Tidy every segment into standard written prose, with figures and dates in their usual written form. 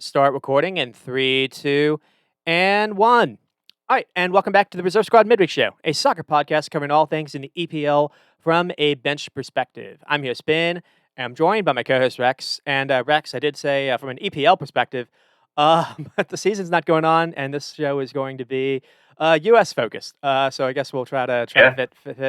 start recording in 3, 2, and 1. All right, and welcome back to the Reserve Squad Midweek Show, a soccer podcast covering all things in the EPL from a bench perspective. I'm your Spin, and I'm joined by my co-host Rex. And Rex, I did say from an EPL perspective, but the season's not going on, and this show is going to be U.S. focused. So I guess we'll try to Yeah.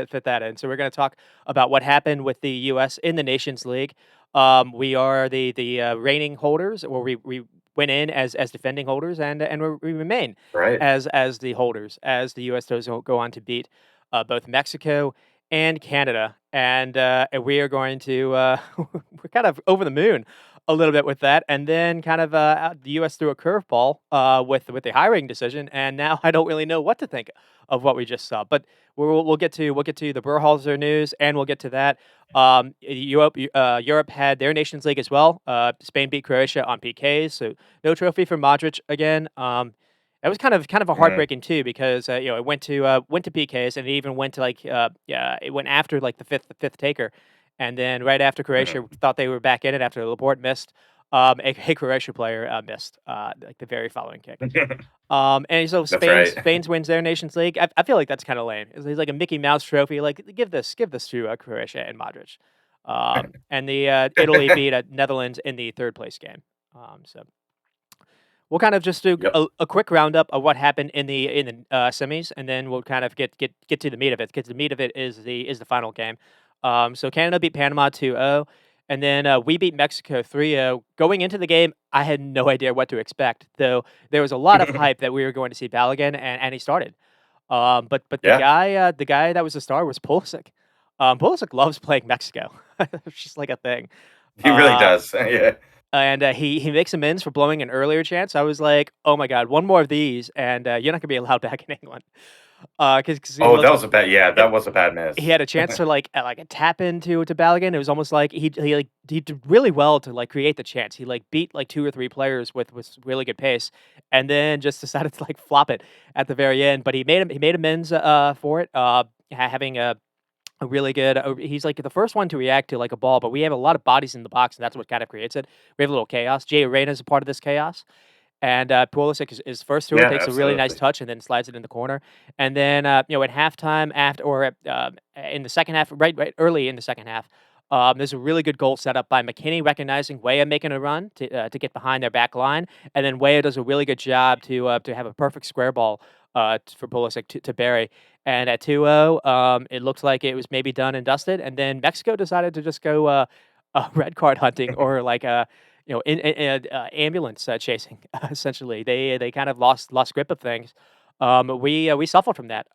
fit that in. So we're going to talk about what happened with the U.S. in the Nations League. We are the reigning holders, or we went in as defending holders, and we remain Right. as the holders, as the U.S. does go on to beat both Mexico and Canada, and we are going to we're kind of over the moon a little bit with that, and then kind of the U.S. threw a curveball with the hiring decision, and now I don't really know what to think of what we just saw, but we'll get to the Berhalter news, and we'll get to that. Europe had their Nations League as well. Spain beat Croatia on PKs, so no trophy for Modric again. That was kind of a Mm, heartbreaking too, because it went to PKs, and it even went to it went after like the fifth taker, and then right after Croatia mhm. thought they were back in it after Laporte missed. A Croatia player missed like the very following kick. And so That's right. Spain's wins their Nations League. I feel like that's kind of lame. It's like a Mickey Mouse trophy. Like give this to Croatia and Modric. And the Italy beat Netherlands in the third place game. So we'll kind of just do Yep. a quick roundup of what happened in the semis, and then we'll kind of get to the meat of it, because the meat of it is the final game. So Canada beat Panama 2-0, and then we beat Mexico 3-0. Going into the game, I had no idea what to expect, though there was a lot of hype that we were going to see Balogun, and he started. But Yeah, the guy that was the star was Pulisic. Pulisic loves playing Mexico. It's just like a thing. he really Uh, does. Yeah. and he makes amends for blowing an earlier chance. I was like, "Oh my god, one more of these, and you're not gonna be allowed back in England." Because he Oh, that looked, was a bad. Yeah, it, that was a bad he miss. had a chance to like a tap into to Balogun. It was almost like he did really well to like create the chance. He like beat like two or three players with really good pace, and then just decided to like flop it at the very end. But he made amends for it. Having a really good he's, like, the first one to react to, like, a ball, but we have a lot of bodies in the box, and that's what kind of creates it. We have a little chaos. Jay Reyna is a part of this chaos, and, Pulisic is first to it, Yeah, takes a really nice absolutely. touch, and then slides it in the corner. And then, at halftime after or at, in the second half, right early in the second half, there's a really good goal set up by McKennie recognizing Weah making a run to get behind their back line, and then Weah does a really good job to have a perfect square ball, for Pulisic to bury. And at 2-0, it looked like it was maybe done and dusted, and then Mexico decided to just go, red card hunting, or like, ambulance, chasing, essentially. They kind of lost grip of things. We suffered from that.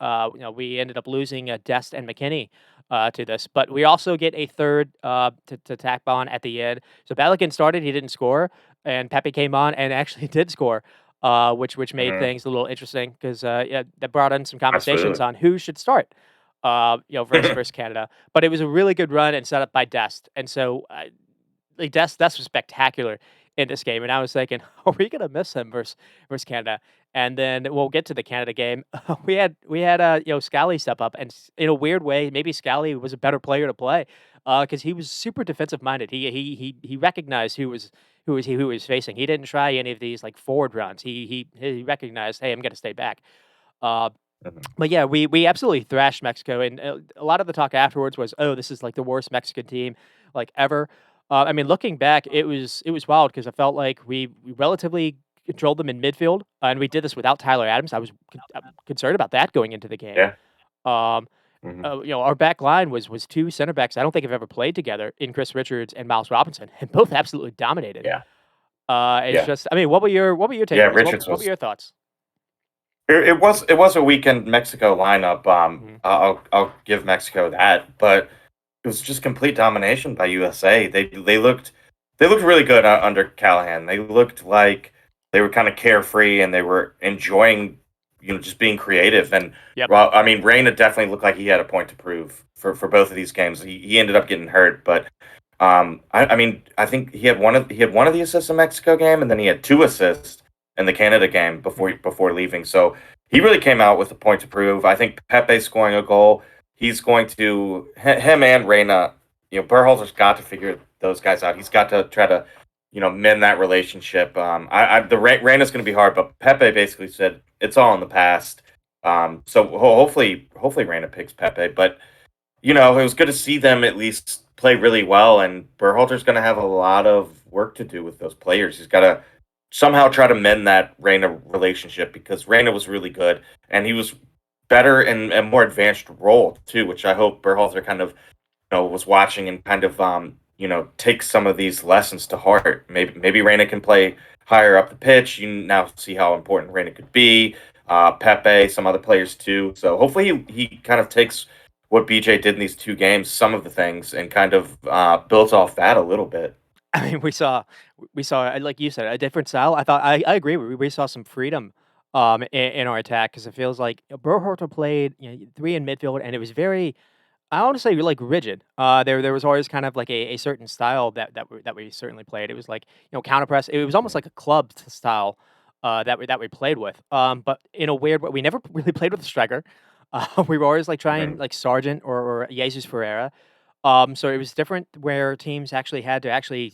We ended up losing, Dest and McKennie, to this, but we also get a third, to tack on at the end. So Balogun started, he didn't score, and Pepe came on and actually did score, which made Mhm. things a little interesting, 'cause, yeah, that brought in some conversations Absolutely. on who should start, versus Canada. But it was a really good run and set up by Dest, and so, like, Dest was spectacular in this game, and I was thinking, "Are we gonna miss him versus Canada?" And then we'll get to the Canada game. We had Scally step up, and in a weird way, maybe Scally was a better player to play, because he was super defensive minded. He recognized who he was facing. He didn't try any of these like forward runs. He recognized, "Hey, I'm gonna stay back." Uh, Mhm. but yeah, we absolutely thrashed Mexico, and a lot of the talk afterwards was, "Oh, this is like the worst Mexican team like ever." I mean, looking back, it was wild, because I felt like we relatively controlled them in midfield, and we did this without Tyler Adams. I'm concerned about that going into the game. Yeah. Um, Mhm. our back line was two center backs I don't think have ever played together, in Chris Richards and Miles Robinson, and both absolutely dominated. Yeah. It's Yeah. just, I mean, what were your Yeah. takeaways? What Richards what were was. your thoughts? It was a weekend Mexico lineup. Mhm. I'll give Mexico that, but it was just complete domination by USA. They looked really good under Callahan. They looked like they were kind of carefree and they were enjoying, just being creative. And Yep. well, I mean, Reina definitely looked like he had a point to prove for both of these games. He ended up getting hurt, but I mean, I think he had one of the assists in Mexico game, and then he had two assists in the Canada game before Mhm. before leaving. So he really came out with a point to prove. I think Pepe scoring a goal, he's going to him and Reina. Berhalter's got to figure those guys out. He's got to try to mend that relationship. Reyna's going to be hard, but Pepe basically said it's all in the past. So hopefully Reyna picks Pepe. But it was good to see them at least play really well. And Berhalter's going to have a lot of work to do with those players. He's got to somehow try to mend that Reyna relationship because Reyna was really good and he was better in a more advanced role too, which I hope Berhalter kind of was watching and kind of take some of these lessons to heart. Maybe Reyna can play higher up the pitch. You now see how important Reyna could be. Pepe, some other players too. So hopefully he kind of takes what BJ did in these two games, some of the things, and kind of built off that a little bit. I mean, we saw, like you said, a different style. I agree. We saw some freedom in our attack because it feels like Berhalter played, three in midfield, and it was very, I want to say, like, rigid. There was always kind of like a certain style that we certainly played. It was like, counter press. It was almost like a club style that we played with. But in a weird way, we never really played with a striker. We were always like trying Mhm. like Sargent or Jesus Ferreira. So it was different where teams actually had to actually,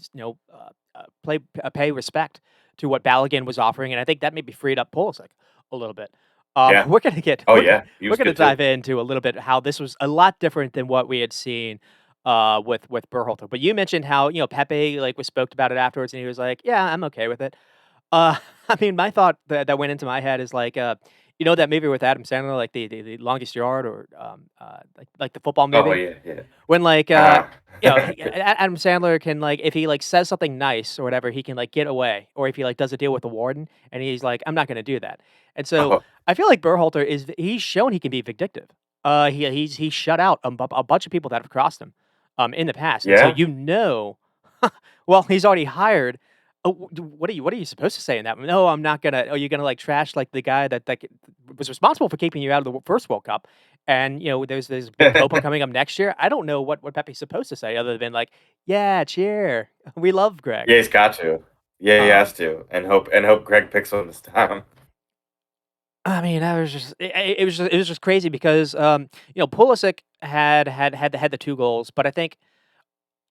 pay respect to what Balogun was offering, and I think that maybe freed up Pulisic a little bit. Yeah. We're gonna get Oh we're gonna yeah, he we're was gonna good too. dive into a little bit how this was a lot different than what we had seen with Berhalter. But you mentioned how Pepe like was spoke about it afterwards, and he was like, "Yeah, I'm okay with it." Uh, I mean, my thought that went into my head is like, that movie with Adam Sandler, like the Longest Yard, or like the football Oh movie yeah, yeah. when like Uh, Adam Sandler can like if he like says something nice or whatever, he can like get away, or if he like does a deal with the warden and he's like, I'm not going to do that. And so oh I feel like Berhalter he's shown he can be vindictive. He's shut out a bunch of people that have crossed him in the past, and so yeah. well, he's already hired. Oh, what are you supposed to say in that? No, I'm not gonna. Are you gonna like trash like the guy that was responsible for keeping you out of the first World Cup? And there's big Copa coming up next year. I don't know what Pepe's supposed to say other than like, yeah, cheer. We love Greg. Yeah, he's got to. Yeah, he has Um, to, and hope Greg picks him this time. I mean, that was just it was just crazy because Pulisic had the two goals, but I think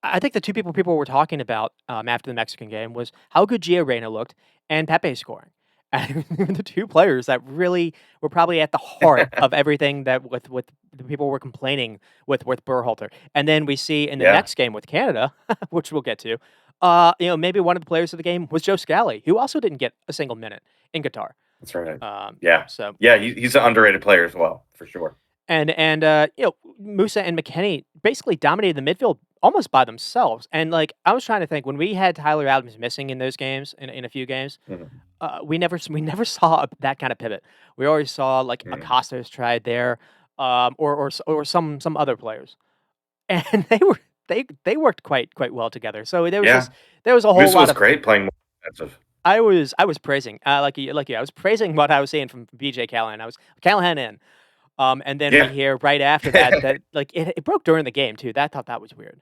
the two people were talking about, after the Mexican game was how good Gio Reyna looked and Pepe scoring. And the two players that really were probably at the heart of everything that with the people were complaining with Berhalter. And then we see in the Yeah, next game with Canada, which we'll get to, maybe one of the players of the game was Joe Scally, who also didn't get a single minute in Qatar. that's right. Um, Yeah, so yeah, he's an underrated player as well, for sure. and Musa and McKennie basically dominated the midfield almost by themselves. And like I was trying to think when we had Tyler Adams missing in those games in a few games, Mhm, we never saw that kind of pivot. We always saw like mhm. Acosta's tried there, or some other players, and they worked quite well together. So Yeah, there was a whole Musa lot was of great playing more defensive. I was praising like you I was praising what I was seeing from BJ Callahan. I was Callahan in. And then we Yeah. hear right after that like it broke during the game too. That thought that was weird.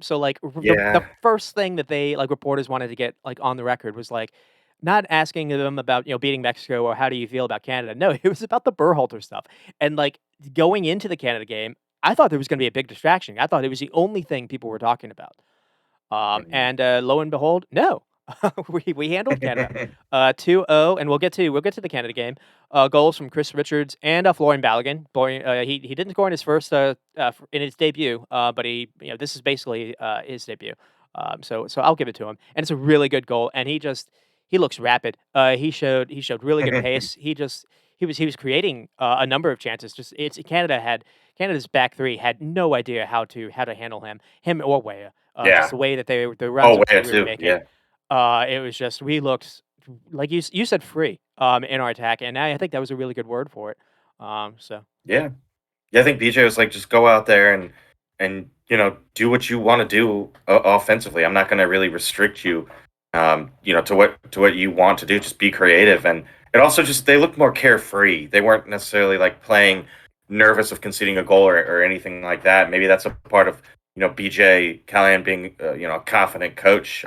So like the Yeah. first thing that they like reporters wanted to get like on the record was like not asking them about beating Mexico or how do you feel about Canada. No, it was about the Berhalter stuff. And like going into the Canada game, I thought there was going to be a big distraction. I thought it was the only thing people were talking about. Mhm. And lo and behold, no, we handled Canada 2-0, and we'll get to the Canada game. Goals from Chris Richards and Florian Balogun. He didn't score in his first in his debut, but this is basically his debut. So I'll give it to him, and it's a really good goal. And he looks rapid. He showed really good pace. He was creating a number of chances. Just it's Canada's back three had no idea how to handle him or Weah. Just Yeah. the way that the runs Oh, that Wea we were too. making. Yeah. It was just we looked like you said free in our attack, and I think that was a really good word for it. So Yeah. Yeah, I think BJ was like, just go out there and do what you want to do offensively. I'm not going to really restrict you, to what you want to do. Just be creative, and it also just they looked more carefree. They weren't necessarily like playing nervous of conceding a goal or anything like that. Maybe that's a part of BJ Callahan being a confident coach.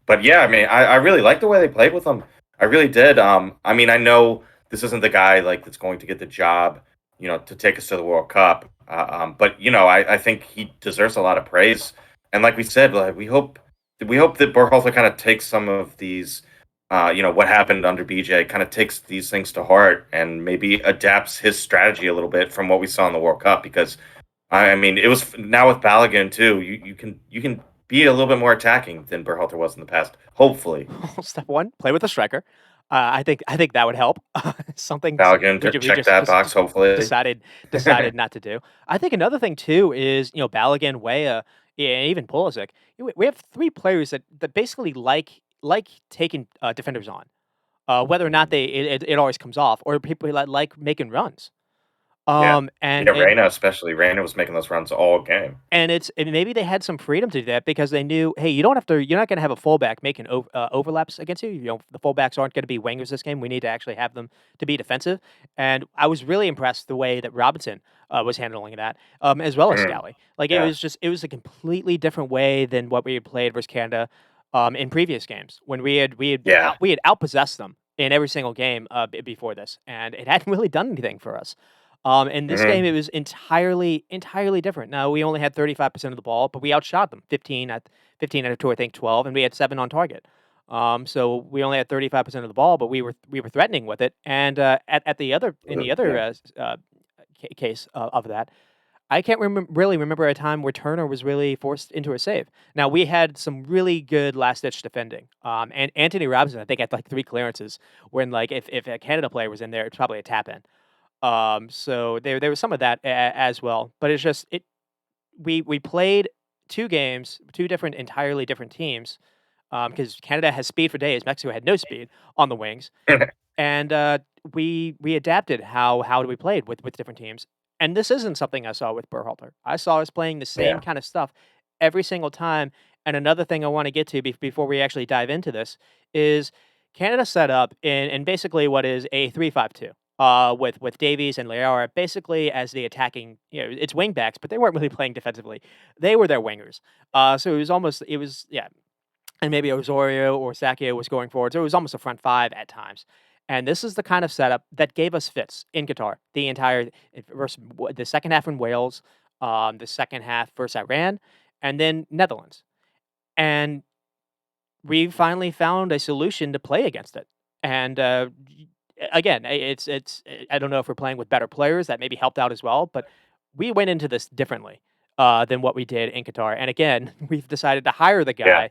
But yeah, I mean, I really like the way they played with him. I really did. I mean, I know this isn't the guy like that's going to get the job to take us to the World Cup. But I think he deserves a lot of praise. And like we said, like we hope we hope that Berhalter kind of takes some of these, what happened under BJ, kind of takes these things to heart and maybe adapts his strategy a little bit from what we saw in the World Cup. Because I mean, it was now with Balogun too. You can be a little bit more attacking than Berhalter was in the past. Hopefully, Step one, play with a striker. I think that would help. Something Balogun we to we check just that just box. just Hopefully, decided not to do. I think another thing too is Balogun, Weah, and even Pulisic. We have 3 players that basically like taking defenders on, whether or not Mhm. it always comes off, or people that like making runs. Yeah, And yeah. Reina especially. Reina was making those runs all game. and maybe they had some freedom to do that because they knew, hey, you're not gonna have a fullback making overlaps against you. You know, the fullbacks aren't gonna be wingers this game. We need to actually have them to be defensive. And I was really impressed the way that Robinson was handling that, as well as Mhm. Scally. Like Yeah. it was a completely different way than what we had played versus Canada in previous games when Yeah. we had outpossessed them in every single game before this, and it hadn't really done anything for us. In this game, it Mhm. was entirely different. Now, we only had 35% of the ball, but we outshot them 15 out of 2, I think 12, and we had 7 on target. So we only had 35% of the ball, but we were threatening with it. And at the other in the other Yeah. case of that, I can't really remember a time where Turner was really forced into a save. Now we had some really good last ditch defending. And Anthony Robinson, I think, had like 3 clearances when like if a Canada player was in there, it's probably a tap in. So there was some of that as well, but it's just we played 2 games, 2 different entirely different teams, because Canada has speed for days, Mexico had no speed on the wings, and we adapted how we played with different teams, and this isn't something I saw with Berhalter. I saw us playing the same Yeah. kind of stuff every single time. And another thing I want to get to before we actually dive into this is Canada set up in basically what is a 3-5-2. With Davies and Leara basically as the attacking, it's wing backs, but they weren't really playing defensively. They were their wingers. So it was yeah, and maybe Osorio or Sakio was going forward. So it was almost a front 5 at times. And this is the kind of setup that gave us fits in Qatar. The second half in Wales, the second half versus Iran, and then Netherlands. And we finally found a solution to play against it. And again, I don't know if we're playing with better players that maybe helped out as well, but we went into this differently than what we did in Qatar. And again, we've decided to hire the Yeah.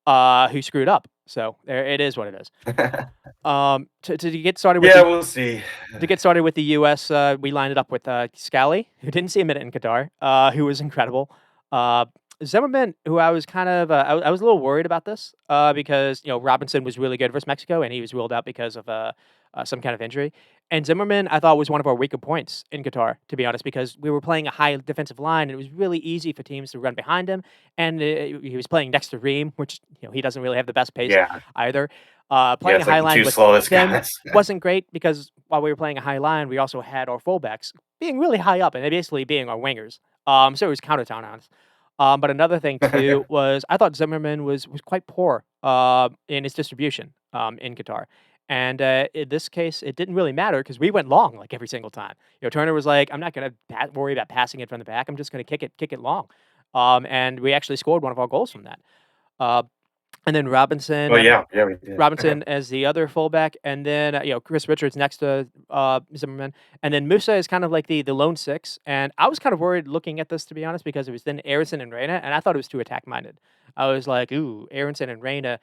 guy who screwed up. So there it is what it is. To get started with Yeah, the we'll see. to get started with the U.S., we lined it up with Scally, who didn't see a minute in Qatar, who was incredible. Uh, Zimmerman, who I was kind of I was a little worried about this because Robinson was really good versus Mexico, and he was ruled out because of some kind of injury. And Zimmerman, I thought, was one of our weaker points in Qatar, to be honest, because we were playing a high defensive line, and it was really easy for teams to run behind him. And he was playing next to Ream, which he doesn't really have the best pace Yeah. either. Yeah, Playing a it's high like the line 2 with slowest them guys. wasn't great because while we were playing a high line, we also had our fullbacks being really high up and they basically being our wingers. So it was countertown on us. But another thing too was I thought Zimmerman was quite poor in his distribution in Qatar. And in this case, it didn't really matter because we went long like every single time. Turner was like, "I'm not going to worry about passing it from the back. I'm just going to kick it long." And we actually scored one of our goals from that. Uh, and then Well, yeah, yeah, we did. Robinson as the other fullback, and then Chris Richards next to Zimmerman, and then Musa is kind of like the lone 6. And I was kind of worried looking at this, to be honest, because it was then Aronson and Reyna, and I thought it was too attack minded. I was like, ooh, Aronson and Reyna.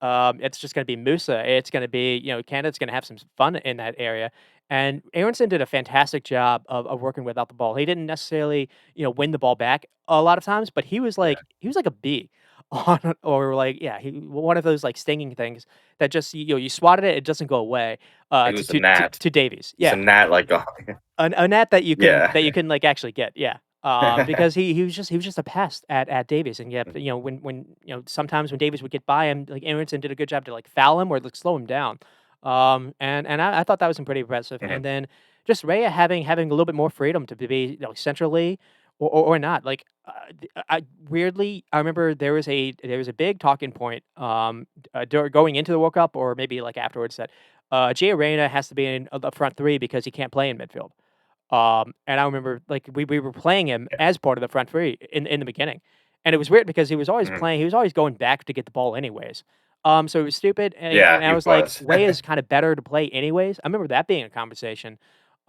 It's just going to be Musa. It's going to be Canada's going to have some fun in that area. And Aronson did a fantastic job of working without the ball. He didn't necessarily win the ball back a lot of times, but Yeah, he was like a bee on or like yeah, one of those like stinging things that just you swatted it, it doesn't go away. it was a gnat. To Davies, It's a yeah, gnat, like, a net yeah. that you can like actually get, yeah. Because he was just a pest at Davies, and yet when sometimes when Davies would get by him, like Aronson did a good job to like foul him or like slow him down. And I thought that was pretty impressive. And Mhm. then just Raya having a little bit more freedom to be centrally or not. Like I weirdly, I remember there was a big talking point going into the World Cup or maybe like afterwards that Gio Reyna has to be in the front 3 because he can't play in midfield. And I remember like we were playing him Yeah. as part of the front 3 in the beginning. And it was weird because he was always Mhm. playing he was always going back to get the ball anyways. So it was stupid, Yeah, and I he was like, was. "Way is kinda better to play anyways." I remember that being a conversation,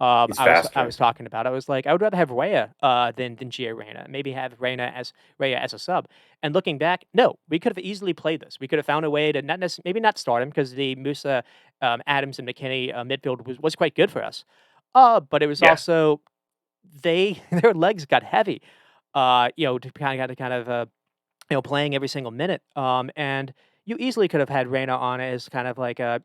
He's I was faster. talking about. I was like, "I would rather have Raya, than Gio Reyna, maybe have Raya as a sub." And looking back, no, we could have easily played this. We could have found a way to maybe not start him because the Musa, Adams, and McKinney, midfield was quite good for us. But it was Yeah. also they their legs got heavy, to kind of, playing every single minute. And you easily could have had Reyna on as kind of like a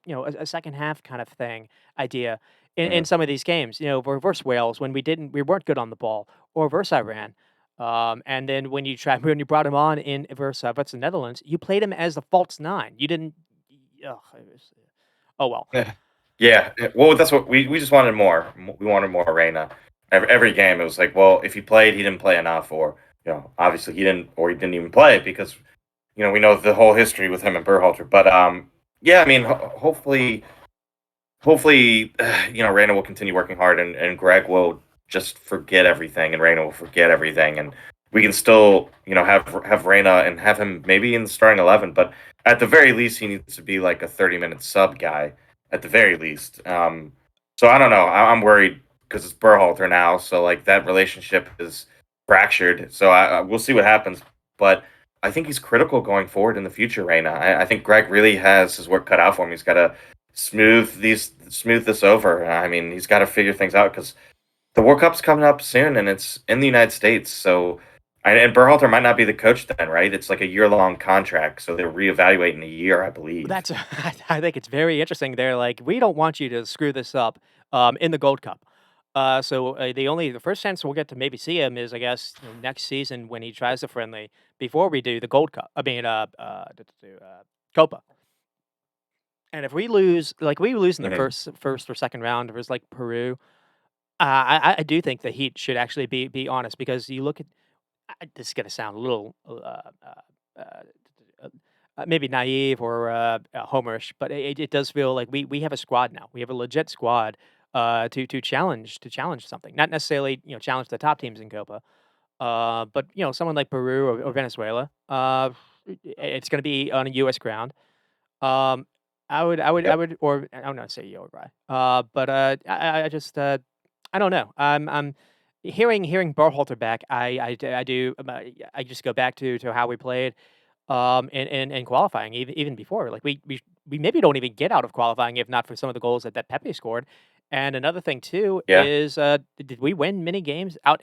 second half kind of thing idea in Mhm. some of these games. Versus Wales when we weren't good on the ball, or versus Iran. And then when you brought him on in versus the Netherlands, you played him as the false nine. You didn't. Ugh, oh well. Yeah, well, that's what we just wanted more. We wanted more Reina. Every game, it was like, well, if he played, he didn't play enough, or obviously he didn't even play because we know the whole history with him and Berhalter. But yeah, I mean, hopefully, Reina will continue working hard, and Greg will just forget everything, and Reina will forget everything, and we can still, have Reina and have him maybe in the starting 11, but at the very least, he needs to be like a 30-minute sub guy, at the very least. So I don't know. I'm worried because it's Berhalter now, so like that relationship is fractured. So we'll see what happens, but I think he's critical going forward in the future. Reina, I think Greg really has his work cut out for him. He's got to smooth this over. I mean, he's got to figure things out because the World Cup's coming up soon, and it's in the United States. So, and Berhalter might not be the coach then, right? It's like a year-long contract, so they'll reevaluate in a year, I believe. That's I think it's very interesting. They're like, "We don't want you to screw this up, in the Gold Cup." The first chance we'll get to maybe see him is, I guess, next season when he tries the friendly before we do the Gold Cup. I mean, Copa. And if we lose, like we lose in the Hmm. first or second round versus like Peru, I do think the Heat should actually be honest because you look at this is gonna sound a little maybe naive or homerish, but it does feel like we have a squad now. We have a legit squad to challenge something, not necessarily challenge the top teams in Copa, but someone like Peru or Venezuela. It's going to be on a U.S. ground. Um, I Yep. would, or I don't know, say Uruguay. But I just I don't know. I'm hearing Berhalter back. I do. I just go back to how we played in qualifying, even before, like, we maybe don't even get out of qualifying if not for some of the goals that Pepe scored. And another thing too Yeah. is, did we win many games out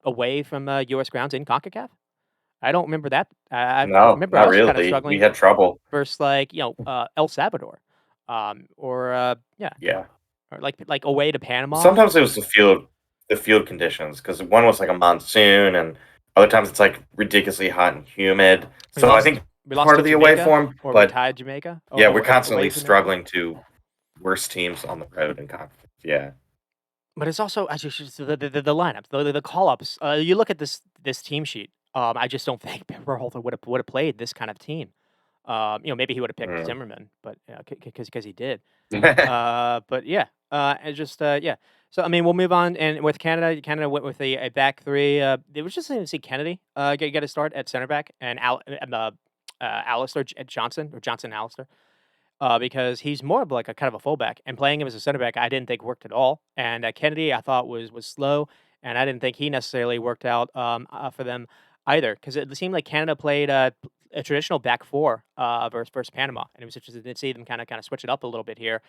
away from, US grounds in CONCACAF? I don't remember that. I No, remember not us kind of really. We struggling had trouble. versus, like, El Salvador, or, yeah, Yeah. or like away to Panama. Sometimes it was the field conditions because one was like a monsoon, and other times it's like ridiculously hot and humid. We So I lost think we lost part to of the away Jamaica, form, or we but tied Jamaica, yeah, we're away constantly to Jamaica. struggling to worst teams on the road in conference. Yeah. But it's also I just the lineups, the call-ups. You look at this team sheet. I just don't think Berhalter would have played this kind of team. Maybe he would have picked Mm. Zimmerman, but because he did. But yeah, and just yeah. So I mean, we'll move on. And with Canada, Canada went with a back three. It was just interesting to see Kennedy get a start at center back, and Alistair Johnson, or Johnson Alistair, because he's more of like a kind of a fullback, and playing him as a center back, I didn't think worked at all. And Kennedy, I thought was slow, and I didn't think he necessarily worked out for them either, because it seemed like Canada played a traditional back four versus Panama, and it was interesting to see them kind of switch it up a little bit here.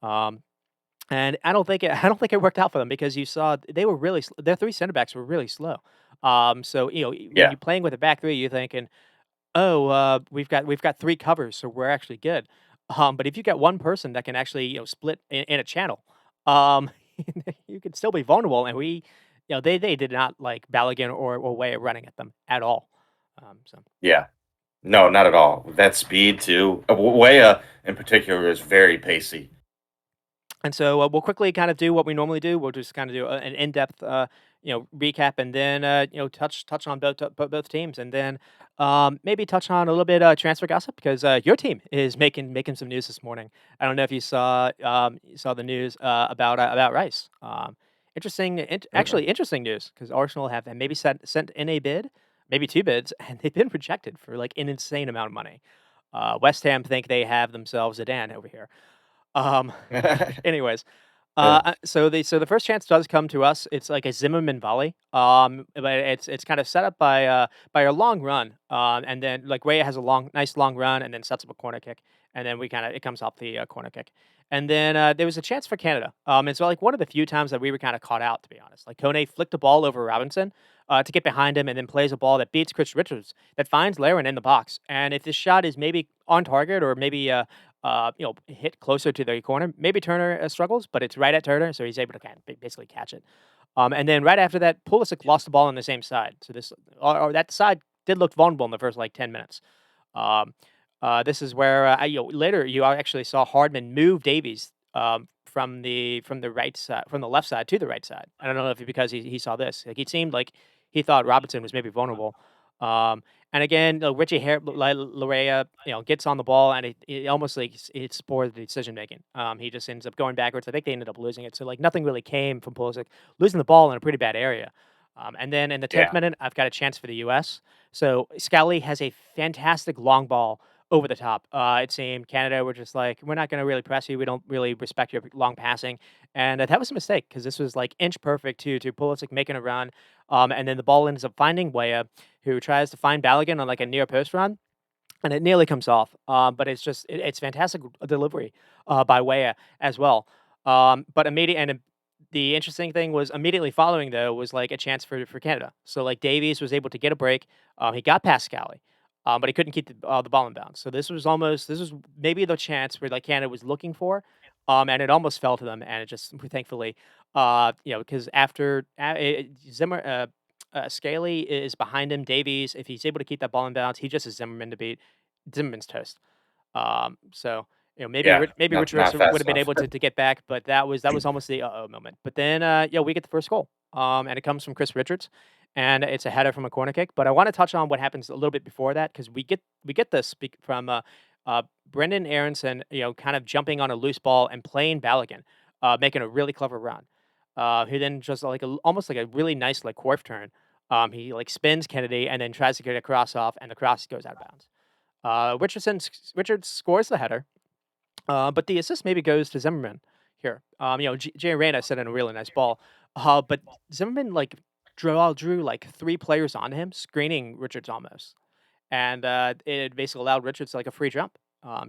Um, and I don't think it I don't think it worked out for them because you saw they were really their three center backs were really slow. So when Yeah. you're playing with a back three, you're thinking, "Oh, we've got 3 covers, so we're actually good." But if you got one person that can actually, split in a channel, um, you could still be vulnerable, and they did not like Balogun or Weah running at them at all. So Yeah. No, not at all. That speed too. Weah in particular is very pacey. we'll quickly kind of do what we normally do. We'll just kind of do an in-depth, recap, and then touch on both teams, and then maybe touch on a little bit transfer gossip because your team is making some news this morning. I don't know if you saw the news about Rice. Mm-mm. Actually interesting news because Arsenal have maybe sent in a bid, maybe 2 bids, and they've been rejected for, like, an insane amount of money. West Ham think they have themselves a Dan over here. Um, anyways, Yeah. so the first chance does come to us. It's like a Zimmerman volley. But it's kind of set up by a long run. And then like Ray has a nice long run, and then sets up a corner kick, and then it comes off the corner kick, and then there was a chance for Canada. And so like one of the few times that we were kind of caught out, to be honest. Like Kone flicked a ball over Robinson. To get behind him, and then plays a ball that beats Chris Richards, that finds Laren in the box. And if this shot is maybe on target, or maybe hit closer to the corner. Maybe Turner struggles, but it's right at Turner, so he's able to basically catch it. And then right after that, Pulisic lost the ball on the same side. So or that side did look vulnerable in the first like 10 minutes. Um, this is where later you actually saw Hardman move Davies from the right side, from the left side to the right side. I don't know if because he saw this. Like, it seemed like he thought Robertson was maybe vulnerable. Um, and again, Richie Larea, gets on the ball, and it almost like it spoils the decision making. He just ends up going backwards. I think they ended up losing it. So like nothing really came from Pulisic losing the ball in a pretty bad area. And then in the 10th Yeah. minute, I've got a chance for the U.S. So Scally has a fantastic long ball over the top. It seemed Canada were just like, we're not going to really press you. We don't really respect your long passing, and that was a mistake because this was like inch perfect to Pulisic making a run, and then the ball ends up finding Weah, who tries to find Balogun on like a near post run, and it nearly comes off. But it's fantastic delivery by Weah as well. But immediate and the interesting thing was immediately following though was like a chance for Canada. So like Davies was able to get a break. He got past Scally. But he couldn't keep the ball in bounds. So this was maybe the chance where like Canada was looking for, and it almost fell to them. And it just thankfully, because after Zimmer, Scaly is behind him. Davies, if he's able to keep that ball in bounds, he just is Zimmerman to beat. Zimmerman's toast. So Yeah. maybe Not Rich not would fast have been enough. able to get back, but that was almost the uh-oh moment. But then we get the first goal. And it comes from Chris Richards, and it's a header from a corner kick. But I want to touch on what happens a little bit before that, because we get this from Brendan Aronson, kind of jumping on a loose ball and playing Balogun, making a really clever run. Who then just like almost like a really nice like quarf turn. He like spins Kennedy and then tries to get a cross off, and the cross goes out of bounds. Richards scores the header, but the assist maybe goes to Zimmerman here. Jay Reyna sent in a really nice ball, but Zimmerman like drew like 3 players on him, screening Richards almost, and it basically allowed Richards like a free jump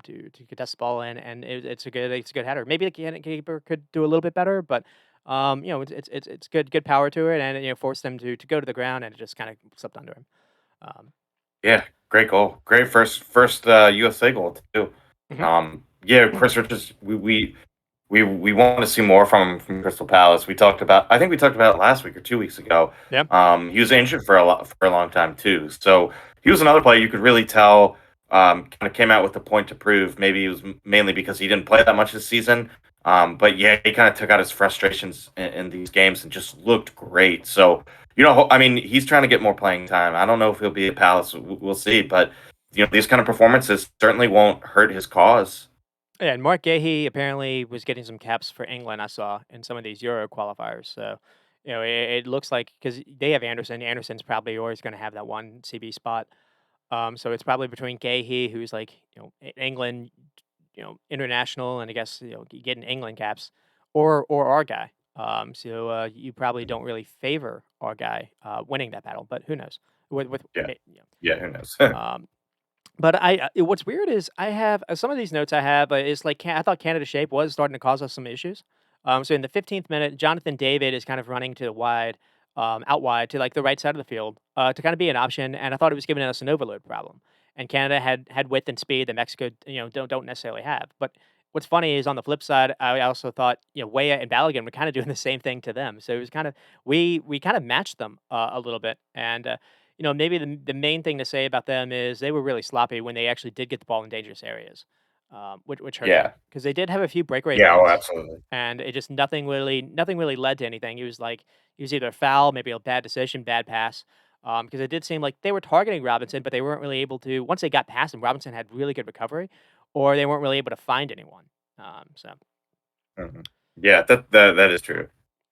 to contest the ball in, and it's a good header. Maybe the keeper could do a little bit better, but it's good power to it, and forced them to go to the ground, and it just kind of slipped under him. Um, Yeah, great goal. Great first USA goal too. mhm. Yeah, Chris Richards. We want to see more from Crystal Palace. I think we talked about it last week or 2 weeks ago. Yeah. He was injured for a long time too. So he was another player you could really tell. Kind of came out with a point to prove. Maybe it was mainly because he didn't play that much this season. But yeah, he kind of took out his frustrations in these games and just looked great. So I mean, he's trying to get more playing time. I don't know if he'll be at Palace. We'll see. But these kind of performances certainly won't hurt his cause. Yeah, and Mark Gahey apparently was getting some caps for England. I saw in some of these Euro qualifiers. So, it looks like because they have Anderson. Anderson's probably always going to have that one CB spot. So it's probably between Gahey, who's like England, international, and I guess getting England caps, or our guy. So you probably don't really favor our guy winning that battle, but who knows? With Yeah, yeah. Who knows? um, but what's weird is I have some of these notes I have is like I thought Canada shape was starting to cause us some issues. So in the 15th minute, Jonathan David is kind of running to the wide, out wide to like the right side of the field to kind of be an option, and I thought it was giving us an overload problem. And Canada had width and speed that Mexico don't necessarily have. But what's funny is on the flip side, I also thought Weah and Balogun were kind of doing the same thing to them. So it was kind of we kind of matched them a little bit, and maybe the main thing to say about them is they were really sloppy when they actually did get the ball in dangerous areas, which hurt them Yeah, because they did have a few breakaway yeah. Oh, moments, absolutely. and it just nothing really led to anything. It was either a foul, maybe a bad decision, bad pass, because it did seem like they were targeting Robinson, but they weren't really able to. Once they got past him, Robinson had really good recovery, or they weren't really able to find anyone. So Mhm. Yeah, that is true.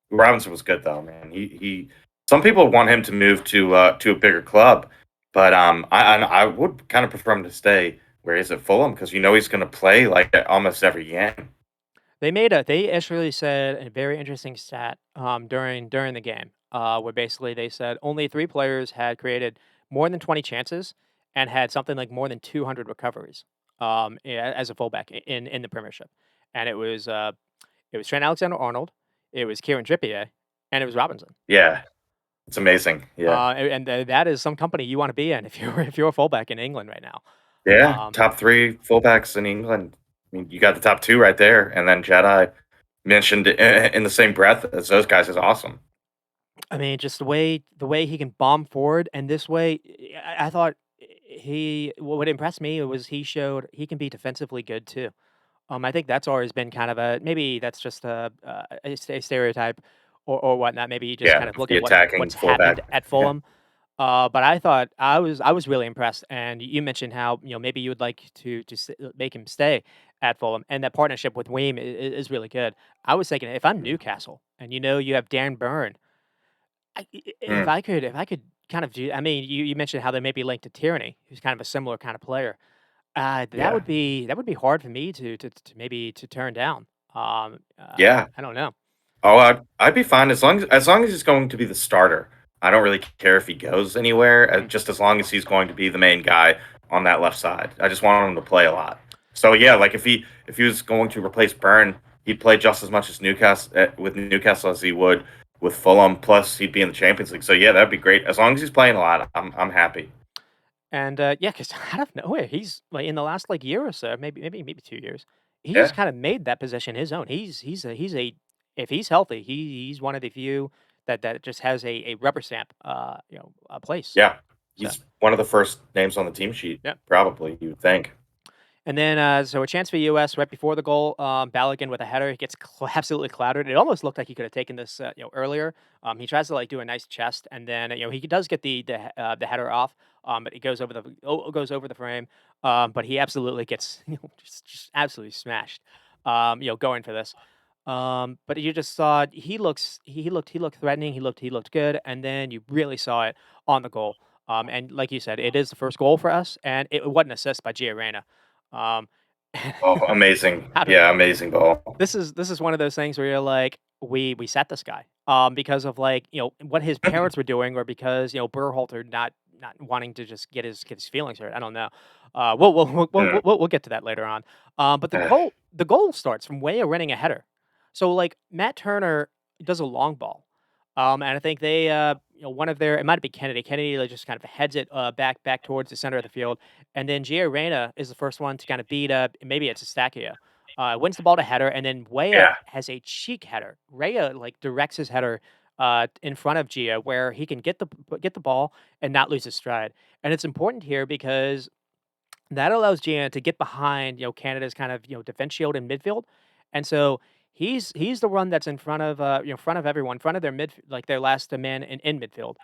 Robinson was good though, man. He Some people want him to move to a bigger club, but I would kind of prefer him to stay where he's at Fulham because he's going to play like almost every game. They actually said a very interesting stat, during the game, where basically they said only 3 players had created more than 20 chances and had something like more than 200 recoveries, as a fullback in the Premiership, and it was Trent Alexander-Arnold, it was Kieran Trippier, and it was Robinson. Yeah, it's amazing. Yeah, That is some company you wanna be in if you're if you're a fullback in England right now. yeah, Um, top three fullbacks in England. I mean, you got the top two right there, and then Jedi mentioned in the same breath as those guys is awesome. I mean, just the way he can bomb forward, and this way, I thought he what impressed me was he showed he can be defensively good too. I think that's always been kind of a maybe that's just a stereotype or whatnot. Maybe you just kind Yeah, of look the at attacking what's happened fullback. at Yeah, Fulham. But I thought I was really impressed, and you mentioned how maybe you would like to make him stay at Fulham, and that partnership with Weem is really good. I was thinking if I'm Newcastle, and you have Dan Burn, mm, if I could kind of do, I mean, you mentioned how they may be linked to Tyranny, who's kind of a similar kind of player. yeah, That would be hard for me to maybe to turn down. yeah. I don't know. Oh, I'd be fine as long as he's going to be the starter. I don't really care if he goes anywhere, Mhm. just as long as he's going to be the main guy on that left side. I just want him to play a lot. So yeah, like if he was going to replace Burn, he'd play just as much as Newcastle with Newcastle as he would with Fulham. Plus, he'd be in the Champions League. So yeah, that'd be great. As long as he's playing a lot, I'm happy. And yeah, because out of nowhere, he's like in the last like year or so, maybe 2 years, he's Yeah, kind of made that position his own. He's a if he's healthy, he's one of the few that just has a rubber stamp, a place. yeah. So He's one of the first names on the team sheet, yeah. probably. You would think. And then, so a chance for US right before the goal. Balogun with a header, he gets absolutely clattered. It almost looked like he could have taken this, earlier. He tries to like do a nice chest, and then he does get the header off. But it goes over the frame. But he absolutely gets just absolutely smashed. Going for this. But you just saw he looked threatening. He looked good, and then you really saw it on the goal. And like you said, it is the first goal for us, and it was an assist by Gio. Um, Oh, amazing! how do Yeah, amazing ball. this is one of those things where you're like, we set this guy, because of like, what his parents were doing, or because, Berhalter not wanting to just get his feelings hurt. I don't know. Mm. We'll get to that later on. But the goal starts from Weah running a header. So like Matt Turner does a long ball. And I think they, one of their it might be Kennedy. Kennedy like, just kind of heads it back towards the center of the field, and then Gio Reyna is the first one to kind of beat up. Maybe it's Estacchio. Wins the ball to header, and then Weah Yeah. has a cheek header. Raya like directs his header in front of Gio, where he can get the ball and not lose his stride. And it's important here because that allows Gio to get behind, Canada's kind of, defense shield in midfield. And so he's the one that's in front of front of everyone, in front of their like their last man in midfield.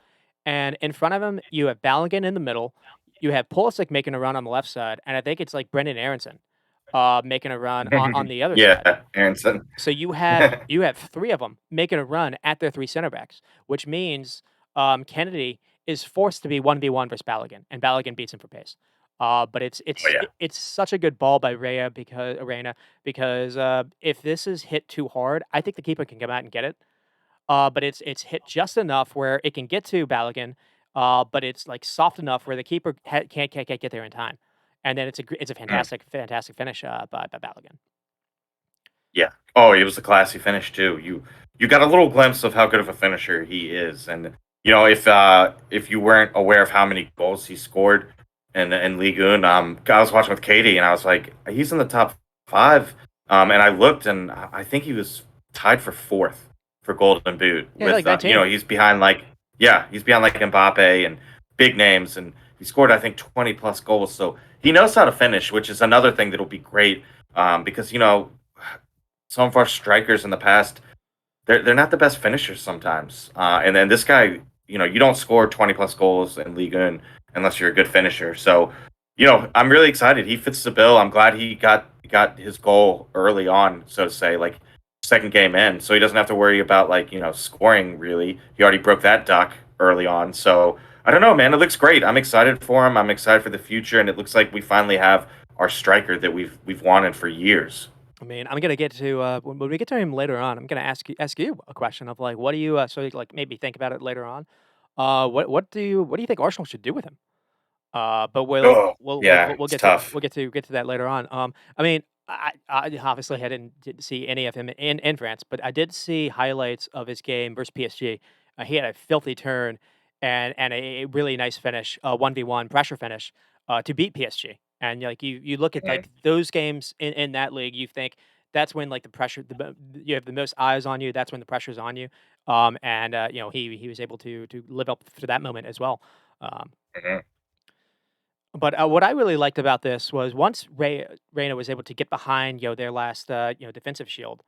And in front of him, you have Balogun in the middle. You have Pulisic making a run on the left side, and I think it's like Brendan Aronson making a run on the other side. Yeah, Aronson. So you have 3 of them making a run at their 3 center backs, which means, Kennedy is forced to be 1v1 versus Balogun, and Balogun beats him for pace. But Oh, yeah. it's such a good ball by Reyna because, if this is hit too hard, I think the keeper can come out and get it. But it's hit just enough where it can get to Balogun, but it's, like, soft enough where the keeper can't get there in time. And then it's a Mm. fantastic finish, by Balogun. Yeah. Oh, it was a classy finish too. You got a little glimpse of how good of a finisher he is, and if you weren't aware of how many goals he scored in Ligue 1, I was watching with Katie, and I was like, he's in the top five. And I looked, and I think he was tied for fourth for Golden Boot Yeah, like with 19. he's behind like Mbappe and big names, and he scored I think 20 plus goals. So he knows how to finish, which is another thing that'll be great because some of our strikers in the past, they're not the best finishers sometimes. And then this guy, you don't score 20 plus goals in Ligue 1 unless you're a good finisher. So, I'm really excited. He fits the bill. I'm glad he got his goal early on, so to say. Like second game in, so he doesn't have to worry about like scoring. Really, he already broke that duck early on. So I don't know, man. It looks great. I'm excited for him. I'm excited for the future, and it looks like we finally have our striker that we've wanted for years. I mean, I'm gonna get to when we get to him later on. I'm gonna ask you a question of like, what do you so you, like maybe think about it later on. What do you think Arsenal should do with him? But we'll Oh, we'll we'll yeah, we'll we'll it's get to tough. that later on. I mean, I obviously I didn't see any of him in France, but I did see highlights of his game versus PSG. He had a filthy turn and a really nice finish, 1v1 pressure finish, to beat PSG. And like you look at Mhm, like those games in that league, you think that's when like the pressure you have the most eyes on you. That's when the pressure's on you. And he was able to live up to that moment as well. Um, mhm. but, what I really liked about this was once Reina was able to get behind, their last, defensive shield,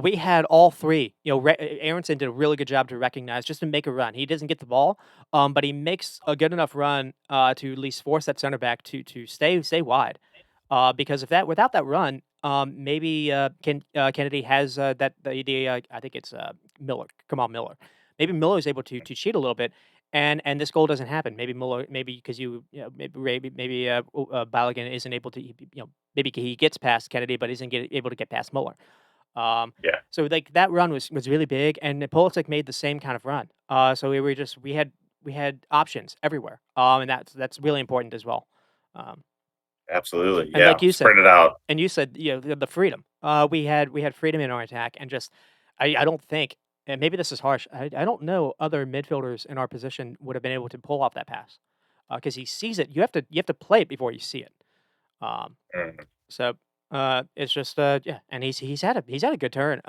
we had all 3. Aronson did a really good job to recognize just to make a run. He doesn't get the ball, but he makes a good enough run, to at least force that center back to stay wide. Because if that without that run, maybe, Kennedy has, I think it's, Miller, Kamal Miller. Maybe Miller is able to cheat a little bit, and this goal doesn't happen. Maybe Miller, maybe because maybe, Balogun isn't able to, maybe he gets past Kennedy, but isn't able to get past Muller. Um, Yeah, so like that run was really big, and Pulisic made the same kind of run. So we had options everywhere. And that's really important as well. Um, absolutely. and Yeah, like you said, spread it out. the freedom. We had freedom in our attack, and just I don't think, and maybe this is harsh. I don't know other midfielders in our position would have been able to pull off that pass, because he sees it. You have to play it before you see it. Um, Mhm. so, it's just, yeah, and he's had a good turn,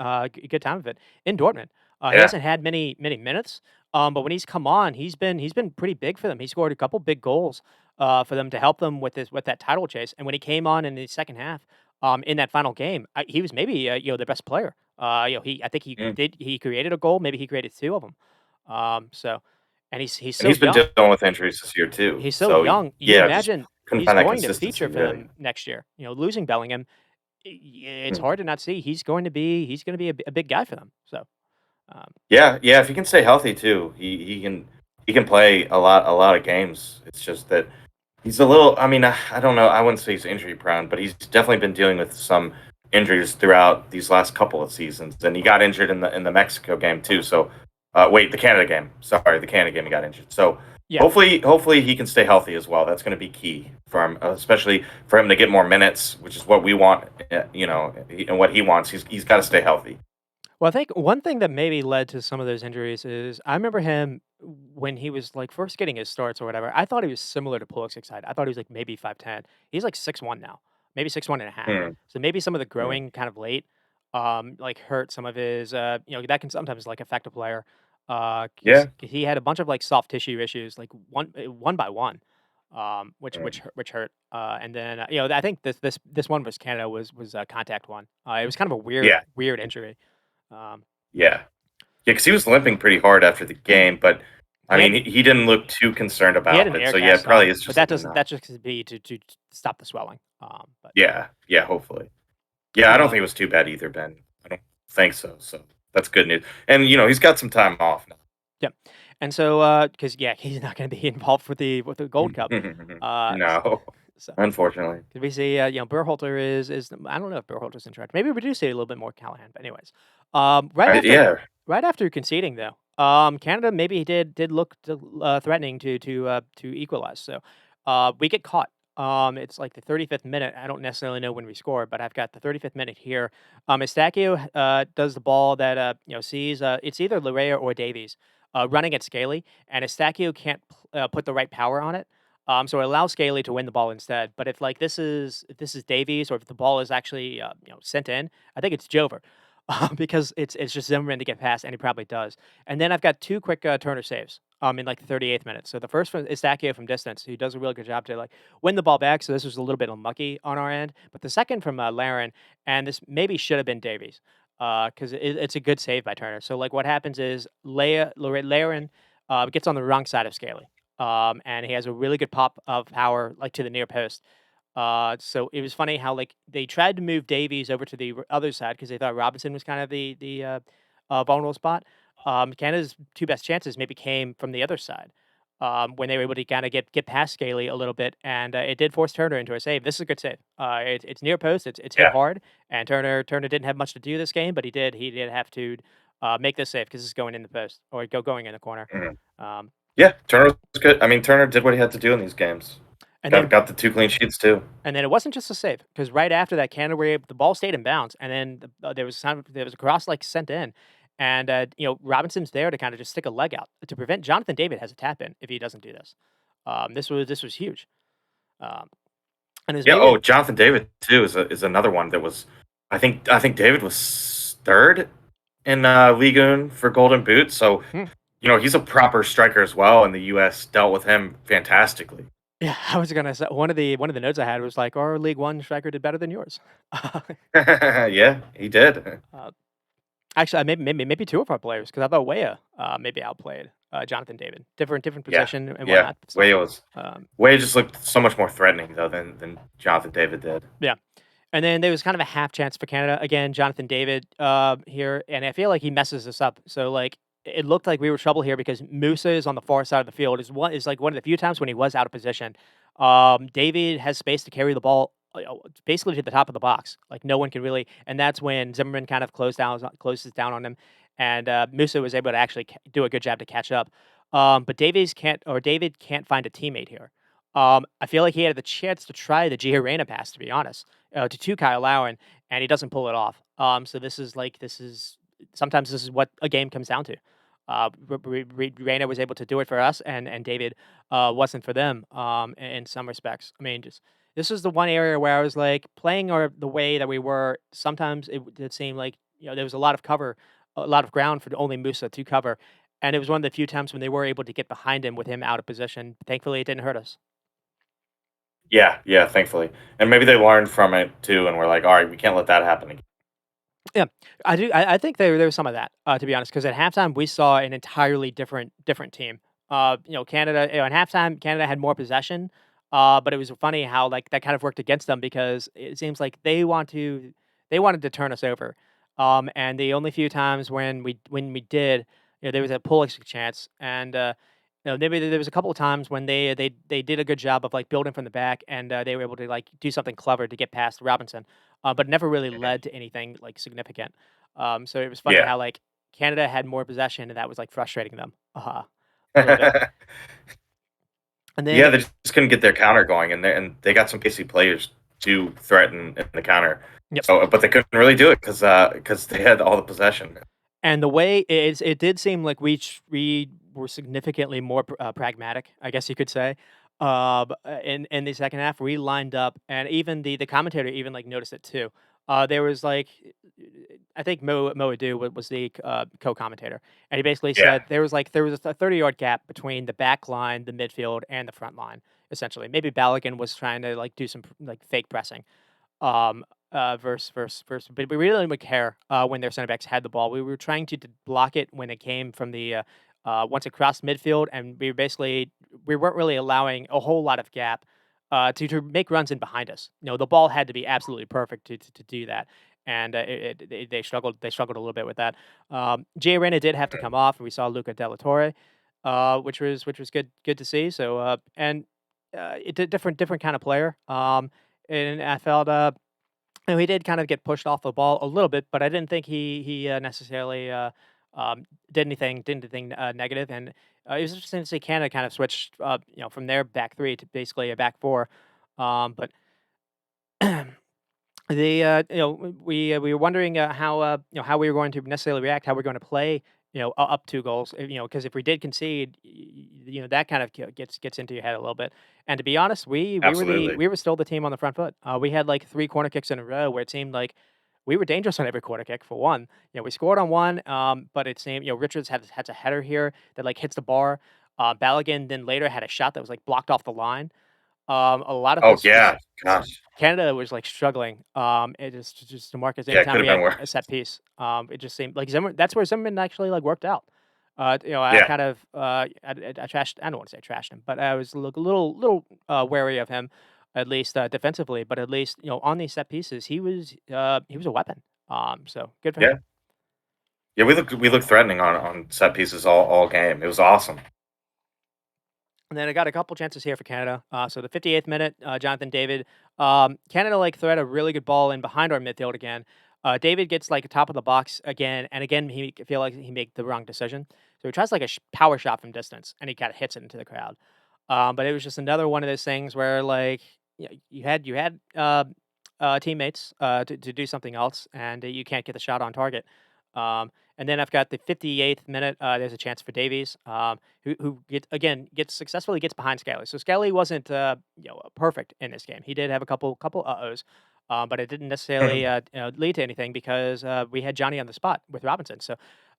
good time of it in Dortmund. He Yeah. hasn't had many minutes, but when he's come on, he's been pretty big for them. He scored a couple big goals, for them to help them with that title chase. And when he came on in the second half, in that final game, he was maybe the best player. I think Mm. he created a goal. Maybe he created 2 of them. So, and he's And so he's been young. dealing with injuries this year too. He's so So young. You yeah, just imagine couldn't he's find that going to feature consistency for really. them next year. Losing Bellingham, it's Mm. hard to not see he's going to be a big guy for them. So, um, Yeah, yeah. If he can stay healthy too, he can play a lot of games. It's just that he's a little. I mean, I don't know. I wouldn't say he's injury prone, but he's definitely been dealing with some injuries throughout these last couple of seasons. And he got injured in the Mexico game too. So, wait, the Canada game. Sorry, the Canada game he got injured. So yeah. hopefully he can stay healthy as well. That's going to be key for him, especially for him to get more minutes, which is what we want. And what he wants. He's got to stay healthy. Well, I think one thing that maybe led to some of those injuries is I remember him when he was like first getting his starts or whatever. I thought he was similar to Pulisic side. I thought he was like maybe 5'10". He's like 6'1" now, maybe 6'1.5". Hmm. So maybe some of the Hmm. growing kind of late, like hurt some of his, that can sometimes like affect a player. Because Yeah. he had a bunch of like soft tissue issues, like one by one, Mm. which hurt. And then I think this one was Canada was a contact one. It was kind of a Yeah. weird injury. Um, Yeah. Yeah, because he was limping pretty hard after the game, but I he mean, had he didn't look too concerned he had about an it. air So yeah, it cast probably on, is but just that like a doesn't knock. that just could be to stop the swelling. But Yeah, yeah, hopefully. Yeah, I don't uh, think it was too bad either, Ben. I don't think so. So that's good news. And he's got some time off yeah, and so because yeah, he's not going to be involved with the Gold Cup. now. Uh, s- No, so unfortunately. did we see? Berhalter is I don't know if Berhalter's in charge. Maybe we do see a little bit more Callahan. But anyways, Yeah, right after conceding though, Canada maybe did look threatening to equalize. So we get caught. It's like the 35th minute. I don't necessarily know when we score, but I've got the 35th minute here. Estacchio does the ball that sees it's either Larea or Davies running at Scaly, and Estacchio can't put the right power on it. So it allows Scaly to win the ball instead. But if this is Davies, or if the ball is actually sent in, I think it's Jover. Because it's just Zimmerman to get past, and he probably does. And then I've got 2 quick, Turner saves, in, like, the 38th minute. So the first one is Stacchio from distance, who does a really good job to, like, win the ball back, so this was a little bit unlucky on our end. But the second from, Larin, and this maybe should have been Davies, 'cause it's a good save by Turner. So, like, what happens is Larin, gets on the wrong side of Scaly, and he has a really good pop of power, like, to the near post. So it was funny how like they tried to move Davies over to the other side because they thought Robinson was kind of the vulnerable spot. Canada's two best chances maybe came from the other side when they were able to kind of get past Scaly a little bit, and it did force Turner into a save. This is a good save. It's near post. It's hit Yeah. hard, and Turner didn't have much to do this game, but he did have to make this save because it's going in the post or going in the corner. Mhm. Um, Yeah, Turner was good. I mean, Turner did what he had to do in these games. and Got then got the 2 clean sheets too. And then it wasn't just a save because right after that, Canada were able, the ball stayed in bounds, and then there was a cross like sent in, and Robinson's there to kind of just stick a leg out to prevent Jonathan David has a tap in if he doesn't do this. This was huge, um, and it was Yeah, maybe oh, Jonathan David too is another one that was I think David was 3rd in, League One for Golden Boot, so, hmm, he's a proper striker as well, and the US dealt with him fantastically. yeah. I was gonna say one of the notes I had was like our League One striker did better than yours. Yeah, he did. uh, Actually, maybe two of our players because I thought Weah maybe outplayed Jonathan David, different Yeah, position and yeah. whatnot. Still, um, Way just looked so much more threatening though than Jonathan David did. yeah. And then there was kind of a half chance for Canada. Again, Jonathan David here, and I feel like he messes this up. So like it looked like we were trouble here because Musa is on the far side of the field. Is like one of the few times when he was out of position. David has space to carry the ball basically to the top of the box. Like no one can really, and that's when Zimmerman kind of closes down on him, and Musa was able to actually do a good job to catch up. But David can't find a teammate here. I feel like he had the chance to try the Giorena pass, to be honest, to Kyle Lowen, and he doesn't pull it off. So this is sometimes this is what a game comes down to. Reina was able to do it for us, and David wasn't for them. In some respects, I mean, just this is the one area where I was like playing or the way that we were. Sometimes it did seem like there was a lot of cover, a lot of ground for only Musa to cover, and it was one of the few times when they were able to get behind him with him out of position. Thankfully, it didn't hurt us. Yeah, yeah, thankfully. And maybe they learned from it too and we're like, "All right, we can't let that happen again." Yeah, I do. I think there was some of that, to be honest, because at halftime we saw an entirely different team. Canada. At halftime, Canada had more possession, but it was funny how like that kind of worked against them because it seems like they wanted to turn us over. And the only few times when we did, there was a Pulisic chance, and maybe there was a couple of times when they did a good job of like building from the back, and they were able to like do something clever to get past Robinson, but it never really Mhm. led to anything like significant. So it was funny Yeah. how like Canada had more possession, and that was like frustrating them a little bit. And Yeah, then they just couldn't get their counter going, and they got some pacey players to threaten in the counter. yep. So, but they couldn't really do it because they had all the possession. And the way it did seem like we were significantly more pragmatic, I guess you could say. In the second half, we lined up, and even the commentator even like noticed it too. There was like, I think Mo Adu was the co-commentator, and he basically Yeah. said there was a 30-yard gap between the back line, the midfield, and the front line. Essentially, maybe Balogun was trying to like do some like fake pressing, verse. But we really didn't care when their center backs had the ball. We were trying to block it when it came from the once it crossed midfield, and we weren't really allowing a whole lot of gap to make runs in behind us. The ball had to be absolutely perfect to do that. And they struggled. They struggled a little bit with that. Jay Arena did have to come off, and we saw Luca Della Torre, which was good to see. So and it's a different kind of player. And I felt he did kind of get pushed off the ball a little bit, but I didn't think he necessarily did anything negative. And it was interesting to see Canada kind of switch, from their back three to basically a back four. But we were wondering how we were going to necessarily react, how we're going to play, up 2 goals, because if we did concede, that kind of gets into your head a little bit. And to be honest, Absolutely. we were still the team on the front foot. We had like 3 corner kicks in a row where it seemed like we were dangerous on every corner kick. For one, we scored on one, but it seemed Richards had a header here that like hits the bar. Balogun then later had a shot that was like blocked off the line. A lot of Oh this was yeah, gosh, Canada was, like, struggling, it just to Marcus yeah, it anytime could we have been had a worse. set piece, it just seemed like Zimmer that's where Zimmerman actually, like, worked out. I Yeah, kind of, I trashed I don't wanna say trashed him, but I was a little wary of him, at least defensively, but at least on these set pieces, he was a weapon. So good for him. Yeah, yeah. We looked threatening on set pieces all game. It was awesome. And then I got a couple chances here for Canada. So the 58th minute, Jonathan David. Canada thread a really good ball in behind our midfield again. David gets like top of the box again, and again he feel like he made the wrong decision. So he tries like a power shot from distance, and he kind of hits it into the crowd. But it was just another one of those things where like you had teammates to do something else, and you can't get the shot on target. And then I've got the 58th minute. There's a chance for Davies, who gets successfully gets behind Scally. So Scally wasn't perfect in this game. He did have a couple uh-ohs, but it didn't necessarily lead to anything because we had Johnny on the spot with Robinson. So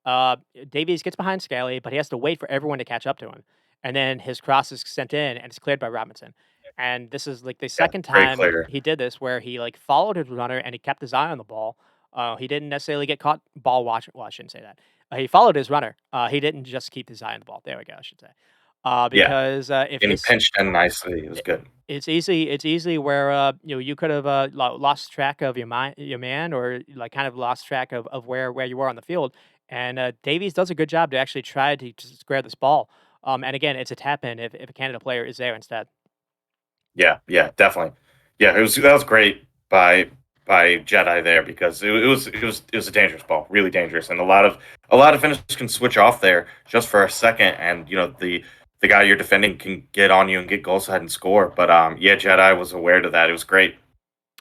uh, Davies gets behind Scally, but he has to wait for everyone to catch up to him, and then his cross is sent in and it's cleared by Robinson. And this is like the Yeah, second very time clear. he did this, where he like followed his runner and he kept his eye on the ball. He didn't necessarily get caught ball watching. Well, I shouldn't say that. He followed his runner. He didn't just keep his eye on the ball. There we go. I should say. Yeah, Because if and he this, pinched in nicely. It was good. it's easy. It's easy where you could have lost track of your man, or like kind of lost track of where you were on the field. And Davies does a good job to actually try to square this ball. And again, it's a tap in if a Canada player is there instead. Yeah, yeah, definitely. Yeah, that was great by Jedi there because it was a dangerous ball, really dangerous, and a lot of finishers can switch off there just for a second, and the guy you're defending can get on you and get goal side and score. But yeah, Jedi was aware to that. It was great.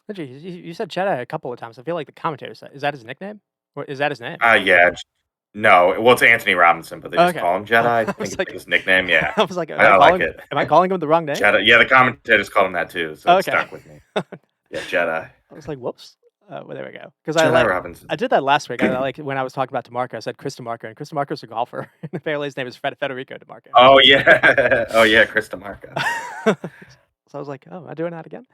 Actually, you said Jedi a couple of times. I feel like the commentator said, "Is that his nickname? Or is that his name?" Yeah, no, well, it's Anthony Robinson, but they just Okay. call him Jedi. I I think was it's like like, his nickname. Yeah, I was like, I like it. am I calling him the wrong name? Jedi. Yeah, the commentators call him that too, so it Okay. stuck with me. Yeah, Jedi. I was like, "Whoops." Well, there we go. Because Jedi Robinson. I did that last week. I like when I was talking about DeMarco, I said Chris DeMarco, and Chris DeMarco's a golfer, and apparently his name is Federico DeMarco. Oh yeah, oh yeah, Chris DeMarco. So I was like, "Oh, am I doing that again?"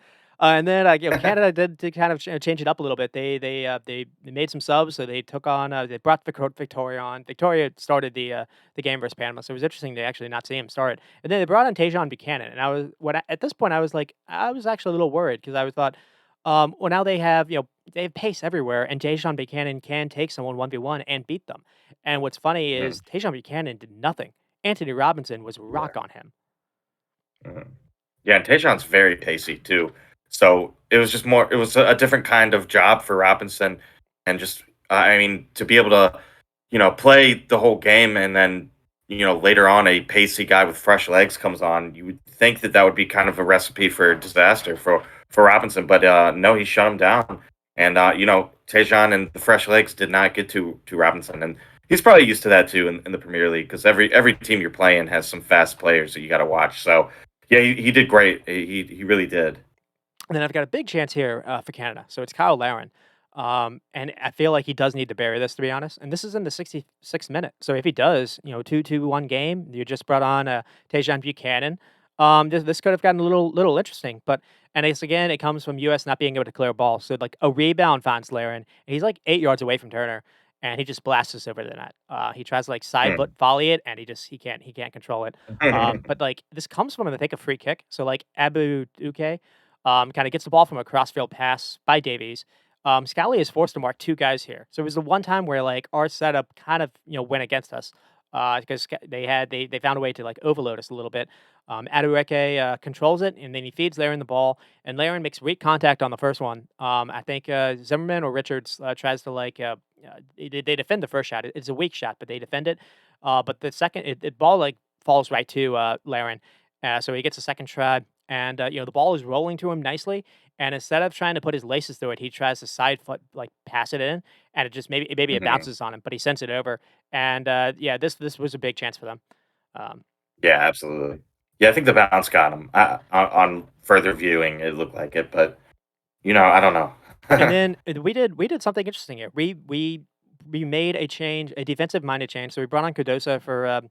And then, Canada did kind of change it up a little bit. They made some subs, so they took on they brought Victoria on. Victoria started the game versus Panama, so it was interesting to actually not see him start. And then they brought on Tajon Buchanan, and at this point I was like, I was actually a little worried because I was thought, well, now they have pace everywhere, and Tajon Buchanan can take someone 1v1 and beat them. And what's funny Mhm, is Tajon Buchanan did nothing. Anthony Robinson was rock yeah, on him. mhm. Yeah, and Tayshaun's very pacey too. So it was just more. It was a different kind of job for Robinson, and just I mean to be able to play the whole game, and then later on a pacey guy with fresh legs comes on. You would think that that would be kind of a recipe for disaster for Robinson, but no, he shut him down. And Tajon and the fresh legs did not get to Robinson, and he's probably used to that too in the Premier League because every team you're playing has some fast players that you got to watch. So yeah, he did great. He really did. And then I've got a big chance here for Canada. So it's Kyle Laren. And I feel like he does need to bury this, to be honest. And this is in the 66th minute. So if he does, 2-2-1 game, you just brought on Tajon Buchanan. This could have gotten a little interesting. And it's, again, it comes from US not being able to clear a ball. So like a rebound finds Laren. And he's like 8 yards away from Turner. And he just blasts us over the net. He tries to like side Hmm. foot volley it, and he can't control it. But like this comes from, I think, a free kick. So like Abu Duke kind of gets the ball from a crossfield pass by Davies. Scally is forced to mark two guys here. So it was the one time where like our setup kind of went against us because they found a way to like overload us a little bit. Adueke controls it, and then he feeds Laren the ball, and Laren makes weak contact on the first one. I think Zimmerman or Richards tries to they defend the first shot. It's a weak shot, but they defend it. But the second, it ball like falls right to Laren, so he gets a second try. And the ball is rolling to him nicely, and instead of trying to put his laces through it, he tries to side foot like pass it in, and it just maybe it Mhm. bounces on him, but he sends it over. And yeah, this was a big chance for them. Um, Yeah, absolutely. Yeah, I think the bounce got him. On further viewing, it looked like it, but I don't know. and then we did something interesting here. We made a change, a defensive minded change. So we brought on Cardosa for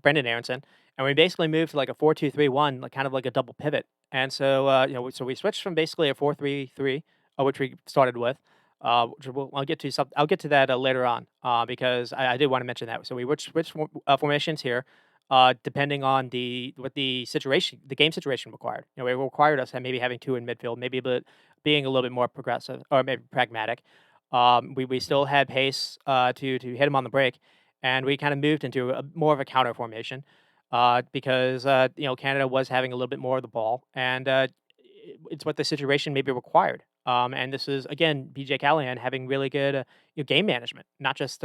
Brendan Aronson, and we basically moved to like a 4-2-3-1, like kind of like a double pivot. And so so we switched from basically a 4-3-3, which we started with. I'll get to that later on because I did want to mention that. So we switched formations here. depending on what the game situation required. You know, it required us maybe having 2 in midfield, maybe being a little bit more progressive or maybe pragmatic. We still had pace to hit him on the break, and we kind of moved into more of a counter formation because Canada was having a little bit more of the ball, and it's what the situation maybe required. And this is again BJ Callahan having really good game management, not just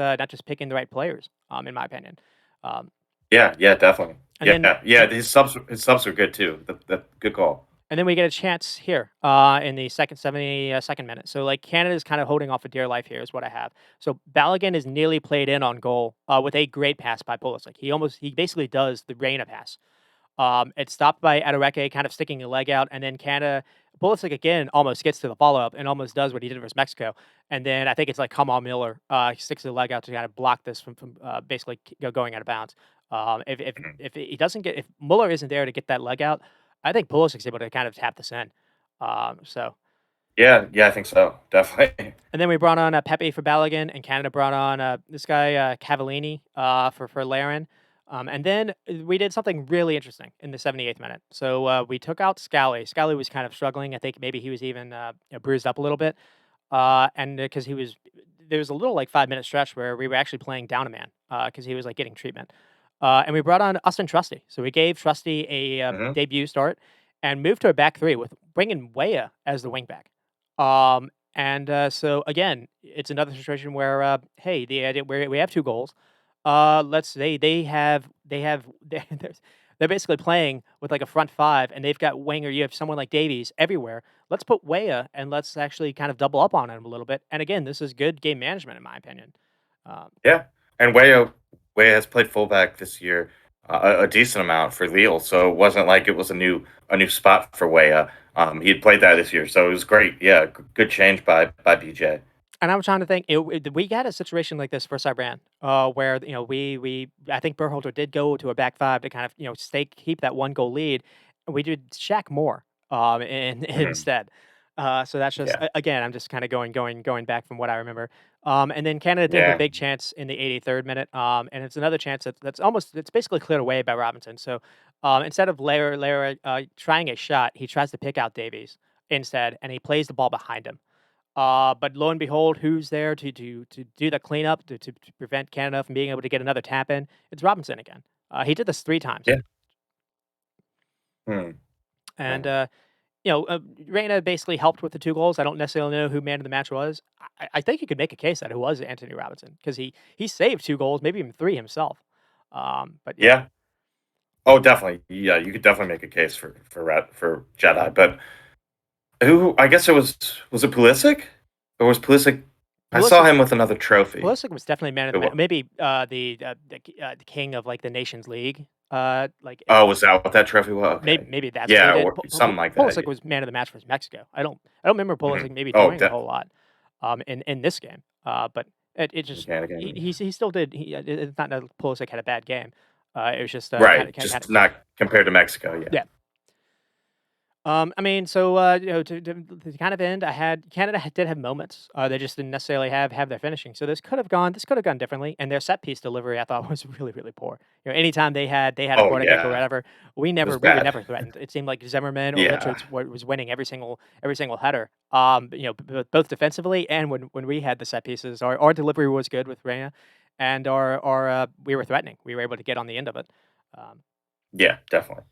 picking the right players. In my opinion. Um, Yeah, yeah, definitely. and then Yeah, yeah. His subs are good too. That good call. And then we get a chance here in the second 72nd minute. So like Canada's kind of holding off for dear life here is what I have. So Balogun is nearly played in on goal with a great pass by Pulisic. He basically does the Reina pass. It's stopped by Adareke kind of sticking a leg out, and then Canada Pulisic again almost gets to the follow up and almost does what he did versus Mexico. And then I think it's like Kamal Miller he sticks the leg out to kind of block this from basically going out of bounds. If if Mhm. if he doesn't get if Muller isn't there to get that leg out, I think Pulisic's able to kind of tap this in. So Yeah, yeah, I think so. Definitely. and then we brought on Pepe for Balogun, and Canada brought on this guy Cavallini for Laren. And then we did something really interesting in the 78th minute. So we took out Scally. Scally was kind of struggling. I think maybe he was even bruised up a little bit. And because there was a little like 5 minute stretch where we were actually playing down a man because he was like getting treatment. And we brought on Austin Trusty. So we gave Trusty a Hmm. debut start and moved to a back three with bringing Weah as the wingback. And so again, it's another situation where hey, the idea where we have 2 goals. Let's say they're basically playing with like a front five, and they've got winger. You have someone like Davies everywhere. Let's put Weah and let's actually kind of double up on him a little bit. And again, this is good game management in my opinion. Um, Yeah, and Weah has played fullback this year, a decent amount for Lille. So it wasn't like it was a new spot for Weah. He had played that this year, so it was great. Yeah, good change by BJ. And I'm trying to think, we had a situation like this for Iran, where we I think Berhalter did go to a back five to kind of keep that 1 goal lead. And we did Shaq more Mhm. instead. So that's just Yeah, again, I'm just kind of going back from what I remember. And then Canada did have a yeah, big chance in the 83rd minute, and it's another chance that's basically cleared away by Robinson. So instead of Lara trying a shot, he tries to pick out Davies instead, and he plays the ball behind him. But lo and behold, who's there to do the cleanup to prevent Canada from being able to get another tap in? It's Robinson again. He did this 3 times, yeah. Hmm. and Hmm. Reina basically helped with the 2 goals. I don't necessarily know who man of the match was. I think you could make a case that it was Anthony Robinson because he saved 2 goals, maybe even 3 himself. But yeah, Yeah. Oh, definitely. Yeah, you could definitely make a case for Jedi, but who? I guess was it Pulisic, or was Pulisic? I saw Pulisic him with another trophy. Pulisic was definitely man of It the match. wa- Maybe the king of like the Nations League. Like Oh, was that what that trophy was? Okay. Maybe that's what he Yeah, did. or something like that. Pulisic was man of the match for Mexico. I don't remember Mhm. Pulisic maybe Oh, doing a whole lot, in this game. But it just again. he still did. It's not that Pulisic had a bad game. It was just Right, just not compared to Mexico. Yeah. yeah. I mean, so to kind of end, I had did have moments. They just didn't necessarily have their finishing. So this could have gone differently. And their set piece delivery, I thought, was really really poor. Anytime they had a Oh corner kick or yeah, whatever, it was we were bad. never threatened. It seemed like Zimmerman or Yeah, Richards was winning every single header. Both defensively and when we had the set pieces, our delivery was good with Reina, and our we were threatening. We were able to get on the end of it. Um, yeah, definitely.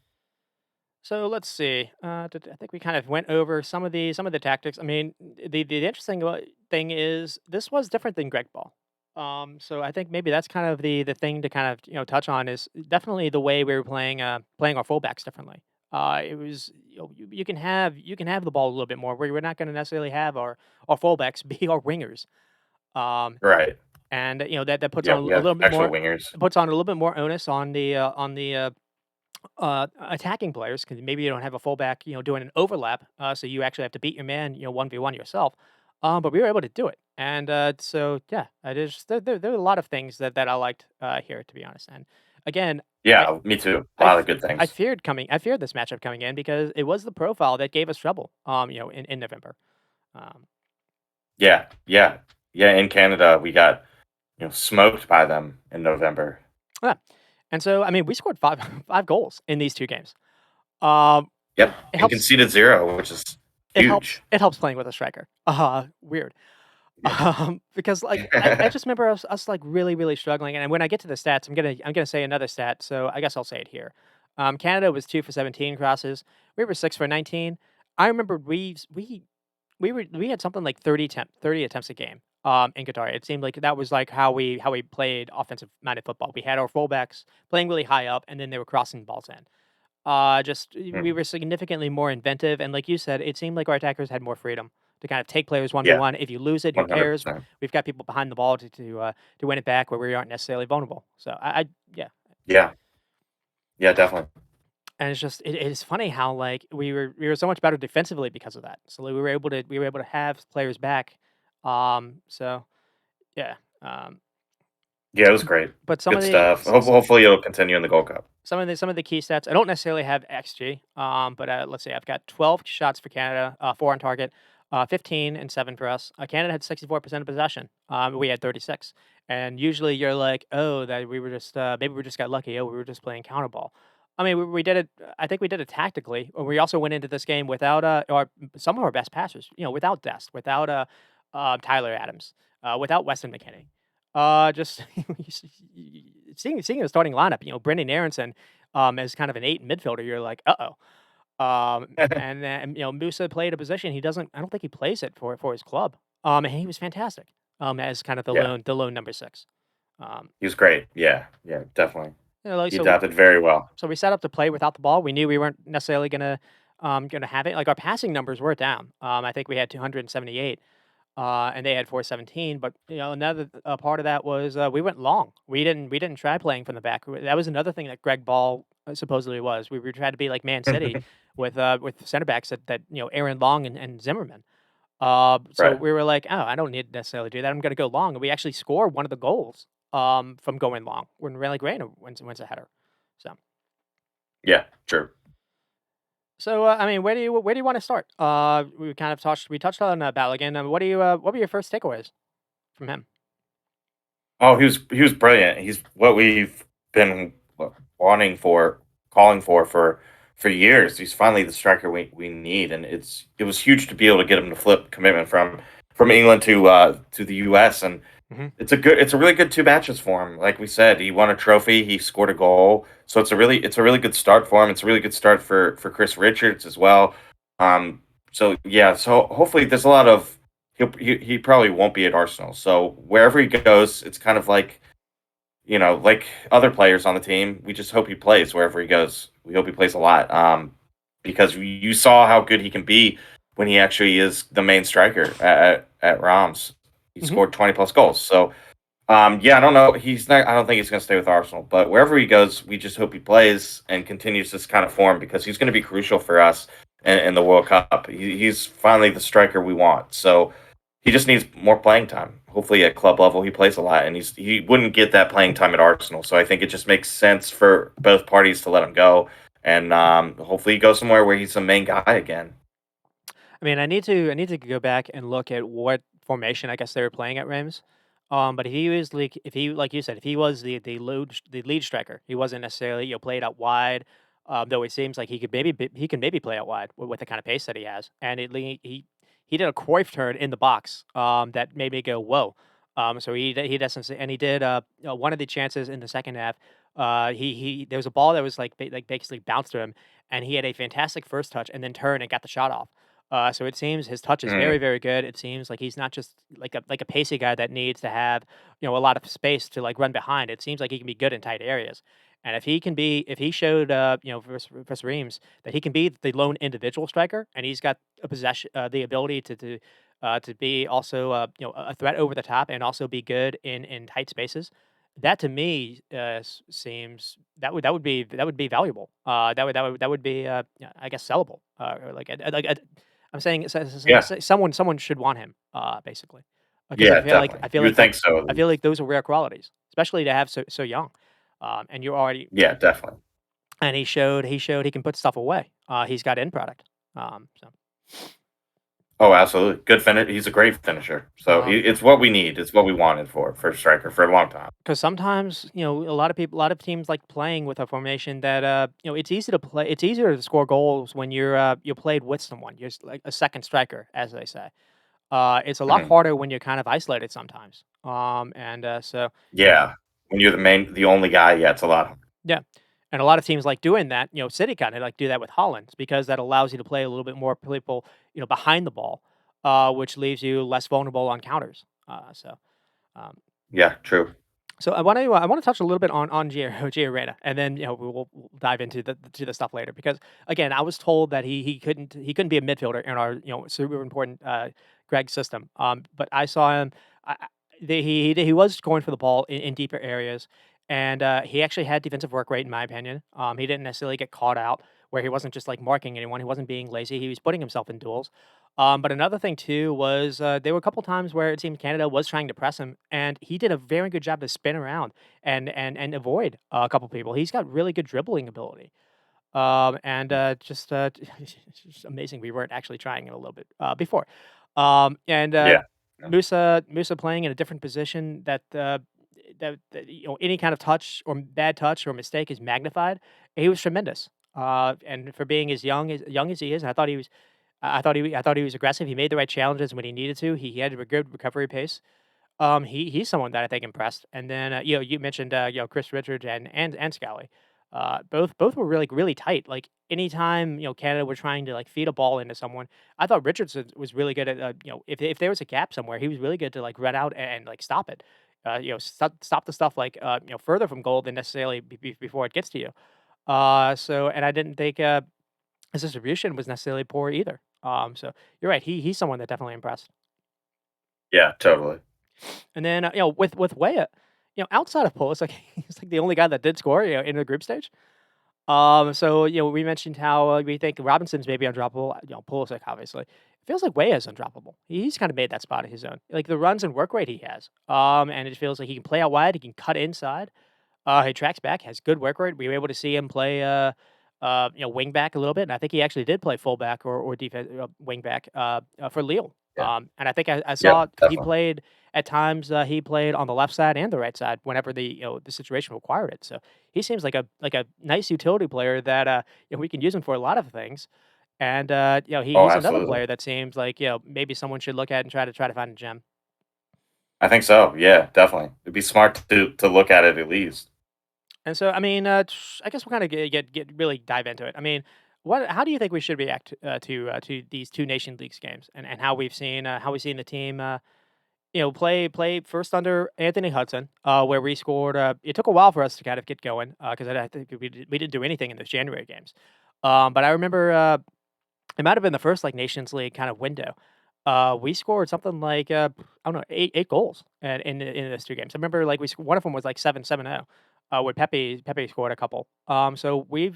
so let's see. I think we kind of went over some of the tactics. I mean, the interesting thing is this was different than Greg Ball. So I think maybe that's kind of the thing to kind of touch on is definitely the way we were playing our fullbacks differently. It was you can have the ball a little bit more where we're not going to necessarily have our fullbacks be our wingers. Um, Right. and that puts Yeah, on we a have little bit actual more wingers. puts on a little bit more onus on the attacking players because maybe you don't have a fullback, doing an overlap, so you actually have to beat your man, 1v1 yourself. But we were able to do it, and so yeah, there were a lot of things that I liked here, to be honest. And again, I Yeah, me too. A I lot f- of good things. I feared this matchup coming in because it was the profile that gave us trouble, in November. Um, Yeah, yeah, yeah. In Canada, we got smoked by them in November. yeah. And so, I mean, we scored 5 5 goals in these 2 games. Um, Yep, it and helps conceded 0, which is huge. it helps playing with a striker. Weird. Yeah. Because, like, I just remember us, like, really, really struggling, and when I get to the stats, I'm gonna say another stat, so I guess I'll say it here. Canada was 2 for 17 crosses. We were 6 for 19. I remember we had something like 30 attempts a game, in Qatar. It seemed like that was, like, how we played offensive-minded football. We had our fullbacks playing really high up, and then they were crossing balls in. Just we Mhm. were significantly more inventive, and like you said, it seemed like our attackers had more freedom to kind of take players Yeah, 1v1. If you lose it, who cares? 100%. We've got people behind the ball to win it back where we aren't necessarily vulnerable. So I yeah, Yeah. Yeah, definitely. and it's just it is funny how like we were so much better defensively because of that. So like, we were able to have players back. So yeah. Yeah, it was great. But some Good of the stuff. Hopefully, it'll continue in the Gold Cup. some of the key stats, I don't necessarily have XG, but let's see, I've got 12 shots for Canada, 4 on target, 15 and 7 for us. Canada had 64% of possession. We had 36. And usually you're like, oh, that we were just maybe we just got lucky. Oh, we were just playing counter ball. I mean, we did it. I think we did it tactically. We also went into this game without some of our best passers. Without Dest, without Tyler Adams, without Weston McKinney. Just seeing the starting lineup, Brendan Aronson, as kind of an 8 midfielder, you're like, "Uh-oh." And then, Musa played a position he doesn't I don't think he plays it for his club. And he was fantastic, as kind of the Yeah, lone number 6. Um, he was great. Yeah, yeah, definitely. like, He so adapted very well. so we set up to play without the ball. We knew we weren't necessarily gonna have it. Like, our passing numbers were down. I think we had 278. And they had 417. But another part of that was we went long. We didn't try playing from the back. That was another thing that Greg Ball supposedly was. We tried to be like Man City with center backs that Aaron Long and Zimmerman. So Right. we were like, oh, I don't need to necessarily do that. I'm going to go long, and we actually scored one of the goals from going long when really great wins a header. So. Yeah, true. So, I mean, where do you want to start? We touched on Balogun. What were your first takeaways from him? Oh, he was brilliant. He's what we've been wanting for, calling for years. He's finally the striker we need, and it was huge to be able to get him to flip commitment from England to the U.S. and Hmm. it's a really good 2 matches for him. Like we said, he won a trophy, he scored a goal, so it's a really good start for him. It's a really good start for Chris Richards as well. Um, so yeah, so hopefully there's a lot of he probably won't be at Arsenal. So wherever he goes, it's kind of like like other players on the team. We just hope he plays wherever he goes. We hope he plays a lot. Because you saw how good he can be when he actually is the main striker at Rams. He Hmm. scored 20 plus goals. So yeah, I don't know. He's not. I don't think he's going to stay with Arsenal. But wherever he goes, we just hope he plays and continues this kind of form because he's going to be crucial for us in the World Cup. He's finally the striker we want. So he just needs more playing time. Hopefully, at club level, he plays a lot, and he wouldn't get that playing time at Arsenal. So I think it just makes sense for both parties to let him go, and hopefully, he goes somewhere where he's the main guy again. I mean, I need to go back and look at what formation I guess they were playing at Reims. But if he like you said, if he was the lead striker, he wasn't necessarily played out wide. Though it seems like he can maybe play out wide with the kind of pace that he has, and he did a Cruyff turn in the box that made me go whoa. So he doesn't and he did one of the chances in the second half. He there was a ball that was like basically bounced to him, and he had a fantastic first touch and then turned and got the shot off. So it seems his touch is very, Mm, very good. It seems like he's not just like a pacey guy that needs to have a lot of space to like run behind. It seems like he can be good in tight areas. And if he showed versus Reams that he can be the lone individual striker, and he's got a possession, the ability to be also a threat over the top and also be good in tight spaces. That to me seems that would be valuable. That would be yeah, I guess sellable. Or I'm saying yeah, someone should want him, basically, because yeah, definitely. You would think so, at I feel least. like those are rare qualities, especially to have so young, and you're already Yeah, definitely. and he showed he can put stuff away. He's got end product, so Oh, absolutely. Good finish. He's a great finisher. So it's what we need. It's what we wanted for a striker for a long time. Because sometimes, a lot of people, a lot of teams like playing with a formation that, it's easy to play. It's easier to score goals when you're played with someone. You're like a second striker, as they say. It's a lot Mhm. harder when you're kind of isolated sometimes. So Yeah. When you're the only guy, yeah, it's a lot. yeah, and a lot of teams like doing that. City kind of like do that with Holland because that allows you to play a little bit more people, behind the ball, which leaves you less vulnerable on counters. Um, Yeah, true. So I want to touch a little bit on Gio Reyna, and then we'll dive into the stuff later because again I was told that he couldn't be a midfielder in our super important Greg system. But I saw him. He was going for the ball in deeper areas, and he actually had defensive work rate in my opinion. He didn't necessarily get caught out where he wasn't just like marking anyone. He wasn't being lazy. He was putting himself in duels. But another thing too was there were a couple times where it seemed Canada was trying to press him, and he did a very good job to spin around and avoid a couple people. He's got really good dribbling ability, and it's just amazing we weren't actually trying it a little bit before. And Yeah. Yeah. Musa playing in a different position that any kind of touch or bad touch or mistake is magnified. He was tremendous. And for being as young as he is, I thought he was I thought he was aggressive. He made the right challenges when he needed to. He had a good recovery pace. He's someone that I think impressed. And then you mentioned Chris Richards and Scally. Both were really tight. Like anytime Canada were trying to like feed a ball into someone, I thought Richards was really good at if there was a gap somewhere, he was really good to like run out and like stop it. Stop the stuff like further from goal than necessarily before it gets to you. And I didn't think his distribution was necessarily poor either. So you're right. He's someone that definitely impressed. Yeah, totally. And then with Weah, outside of Pulisic, he's like the only guy that did score in the group stage. So we mentioned how we think Robinson's maybe undroppable. Pulisic obviously. It feels like Weah is undroppable. He's kind of made that spot of his own. Like the runs and work rate he has. And it feels like he can play out wide. He can cut inside. He tracks back, has good work rate. We were able to see him play, wing back a little bit, and I think he actually did play fullback or defense wing back for Lille. Yeah. And I think I Yep, saw he definitely. played at times. He played on the left side and the right side whenever the situation required it. So he seems like a nice utility player that we can use him for a lot of things. And Oh, he's another absolutely. player that seems like maybe someone should look at and try to find a gem. I think so. Yeah, definitely. It'd be smart to look at it at least. And so, I mean, I guess we'll kind of get really dive into it. I mean, how do you think we should react to these two nation leagues games and how we've seen the team play first under Anthony Hudson, where we scored. It took a while for us to kind of get going because I think we didn't do anything in those January games. But I remember it might have been the first like Nations League kind of window. We scored something like I don't know eight goals in those two games. I remember like one of them was like 7-7-0, where Pepe scored a couple. So we're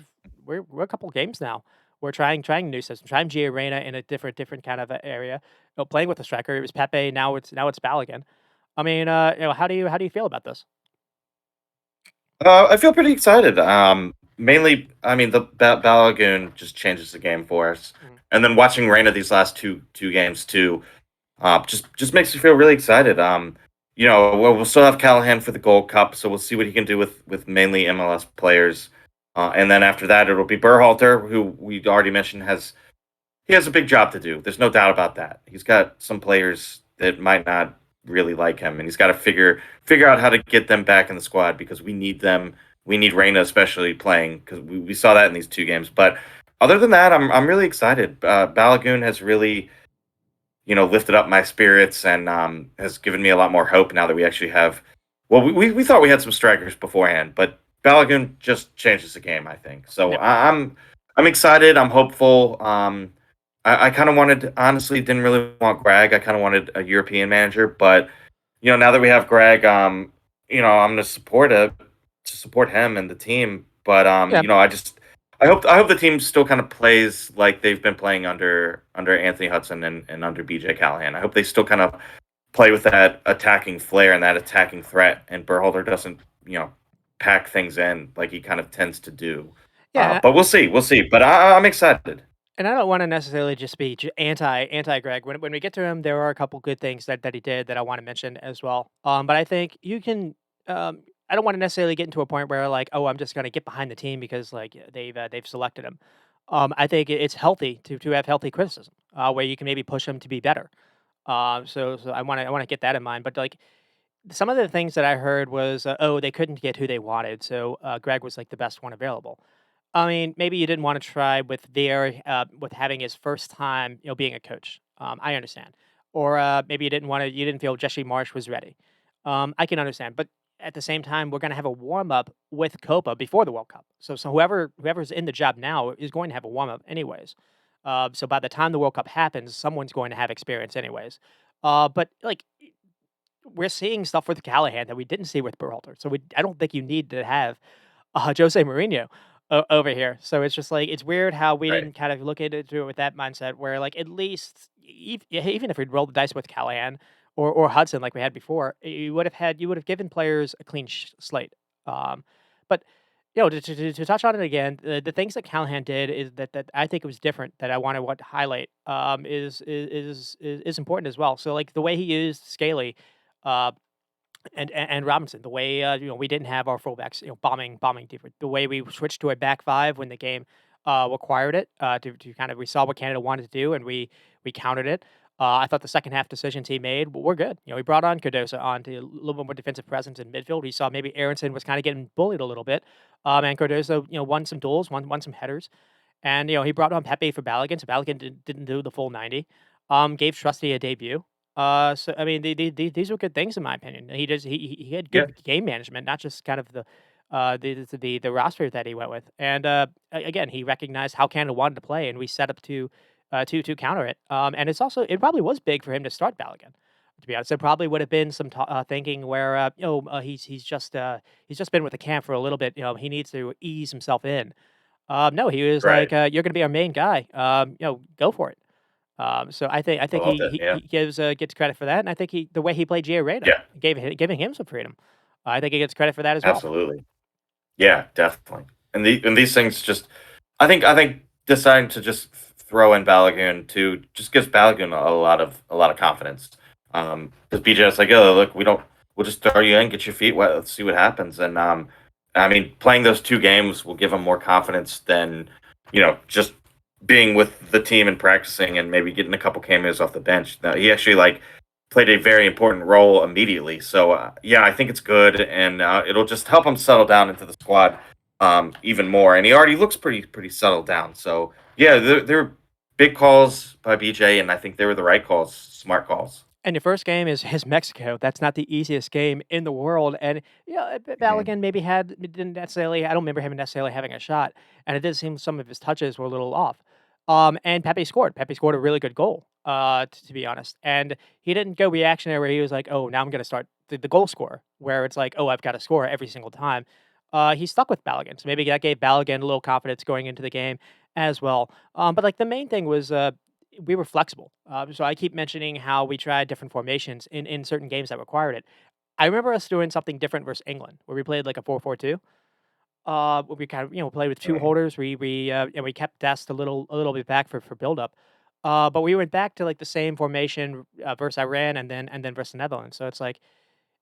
a couple games now. We're trying a new system, trying Gio Reyna in a different kind of area. Playing with the striker, it was Pepe. Now it's Balogun. I mean, how do you feel about this? I feel pretty excited. Mainly, I mean, the Balagoon just changes the game for us, Mhm. and then watching Reina these last two games too, just makes me feel really excited. We'll still have Callahan for the Gold Cup, so we'll see what he can do with mainly MLS players, and then after that, it'll be Berhalter, who we already mentioned he has a big job to do. There's no doubt about that. He's got some players that might not really like him, and he's got to figure out how to get them back in the squad because we need them. We need Reina especially playing because we saw that in these two games. But other than that, I'm really excited. Balagoon has really lifted up my spirits and has given me a lot more hope now that we actually have. Well, we thought we had some strikers beforehand, but Balagoon just changes the game. I think so. Yep. I'm excited. I'm hopeful. I kind of wanted, honestly, didn't really want Greg. I kind of wanted a European manager, but now that we have Greg, I'm gonna support him and the team. But Yeah. I hope the team still kind of plays like they've been playing under Anthony Hudson and under BJ Callahan. I hope they still kind of play with that attacking flair and that attacking threat, and Berhalter doesn't pack things in like he kind of tends to do. Yeah. But we'll see, we'll see. But I'm excited. And I don't wanna necessarily just be anti Greg. When we get to him, there are a couple good things that he did that I wanna mention as well. But I think you can, I don't wanna necessarily get into a point where, like, "Oh, I'm just gonna get behind the team because, like, they've selected him." I think it's healthy to have healthy criticism, where you can maybe push him to be better. So I wanna get that in mind, but, like, some of the things that I heard was, "Oh, they couldn't get who they wanted, so, Greg was, like, the best one available." I mean, maybe you didn't wanna try with having his first time, being a coach. I understand. Or, maybe you didn't feel Jesse Marsh was ready. I can understand, but at the same time, we're gonna have a warm-up with Copa before the World Cup. So whoever's in the job now is going to have a warm-up anyways. So by the time the World Cup happens, someone's going to have experience anyways. But, like, we're seeing stuff with Callahan that we didn't see with Berhalter. So I don't think you need to have Jose Mourinho over here. So it's just like it's weird how we Right. didn't kind of look into it with that mindset where like at least even if we'd rolled the dice with Callahan or Hudson like we had before, you would have given players a clean slate. But to touch on it again, the things that Callahan did is that I think it was different that I want to highlight is important as well. So like the way he used Scaly. Uh, and Robinson, the way, we didn't have our fullbacks, bombing deeper. The way we switched to a back five when the game, required it, to kind of we saw what Canada wanted to do, and we countered it. I thought the second half decisions he made were good. We brought on Cardoso on to a little bit more defensive presence in midfield. We saw maybe Aronson was kinda getting bullied a little bit, and Cardoso, won some duels, won some headers. And, he brought on Pepe for Balogun, so Balogun didn't do the full 90. Gave Trusty a debut. So I mean, these were good things in my opinion. He had Yeah. good game management, not just kind of the roster that he went with. And again, he recognized how Canada wanted to play, and we set up to counter it. And it probably was big for him to start Balogun. To be honest, there probably would have been some thinking where he's just been with the camp for a little bit. He needs to ease himself in. No, he was Right. like, "You're gonna be our main guy. Go for it." So I I think loved it. Yeah. he gets credit for that, and I think the way he played Gio Reyna Yeah. giving him some freedom. I think he gets credit for that as well. Absolutely. Yeah, definitely. And these things just I think deciding to just throw in Balogun too just gives Balogun a lot of confidence. Because BJ is like, oh look, we'll just throw you in, get your feet wet, let's see what happens. And I mean playing those two games will give him more confidence than, just being with the team and practicing and maybe getting a couple cameos off the bench. Now, he actually like played a very important role immediately. So yeah, I think it's good, and it'll just help him settle down into the squad even more. And he already looks pretty settled down. So yeah, they're big calls by BJ, and I think they were the right calls, smart calls. And your first game is Mexico. That's not the easiest game in the world. And Mhm. Balogun maybe didn't necessarily. I don't remember him necessarily having a shot, and it did seem some of his touches were a little off. And Pepe scored. Pepe scored a really good goal. To be honest, and he didn't go reactionary where he was like, "Oh, now I'm going to start the goal scorer," where it's like, "Oh, I've got to score every single time." He stuck with Balogun, so maybe that gave Balogun a little confidence going into the game as well. But like the main thing was we were flexible. So I keep mentioning how we tried different formations in certain games that required it. I remember us doing something different versus England, where we played like a 4-4-2. Where we kind of played with two Mhm. holders. And we kept Dest a little bit back for build up. But we went back to like the same formation versus Iran and then versus the Netherlands. So it's like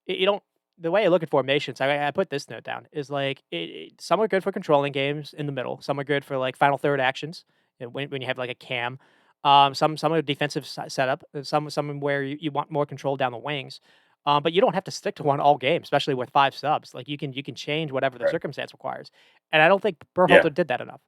you don't. The way I look at formations, I put this note down is like some are good for controlling games in the middle. Some are good for like final third actions when you have like a cam. Some are defensive setup. And some where you want more control down the wings. But you don't have to stick to one all game, especially with five subs. Like you can change whatever the Right. circumstance requires, and I don't think Yeah. Berhalter did that enough.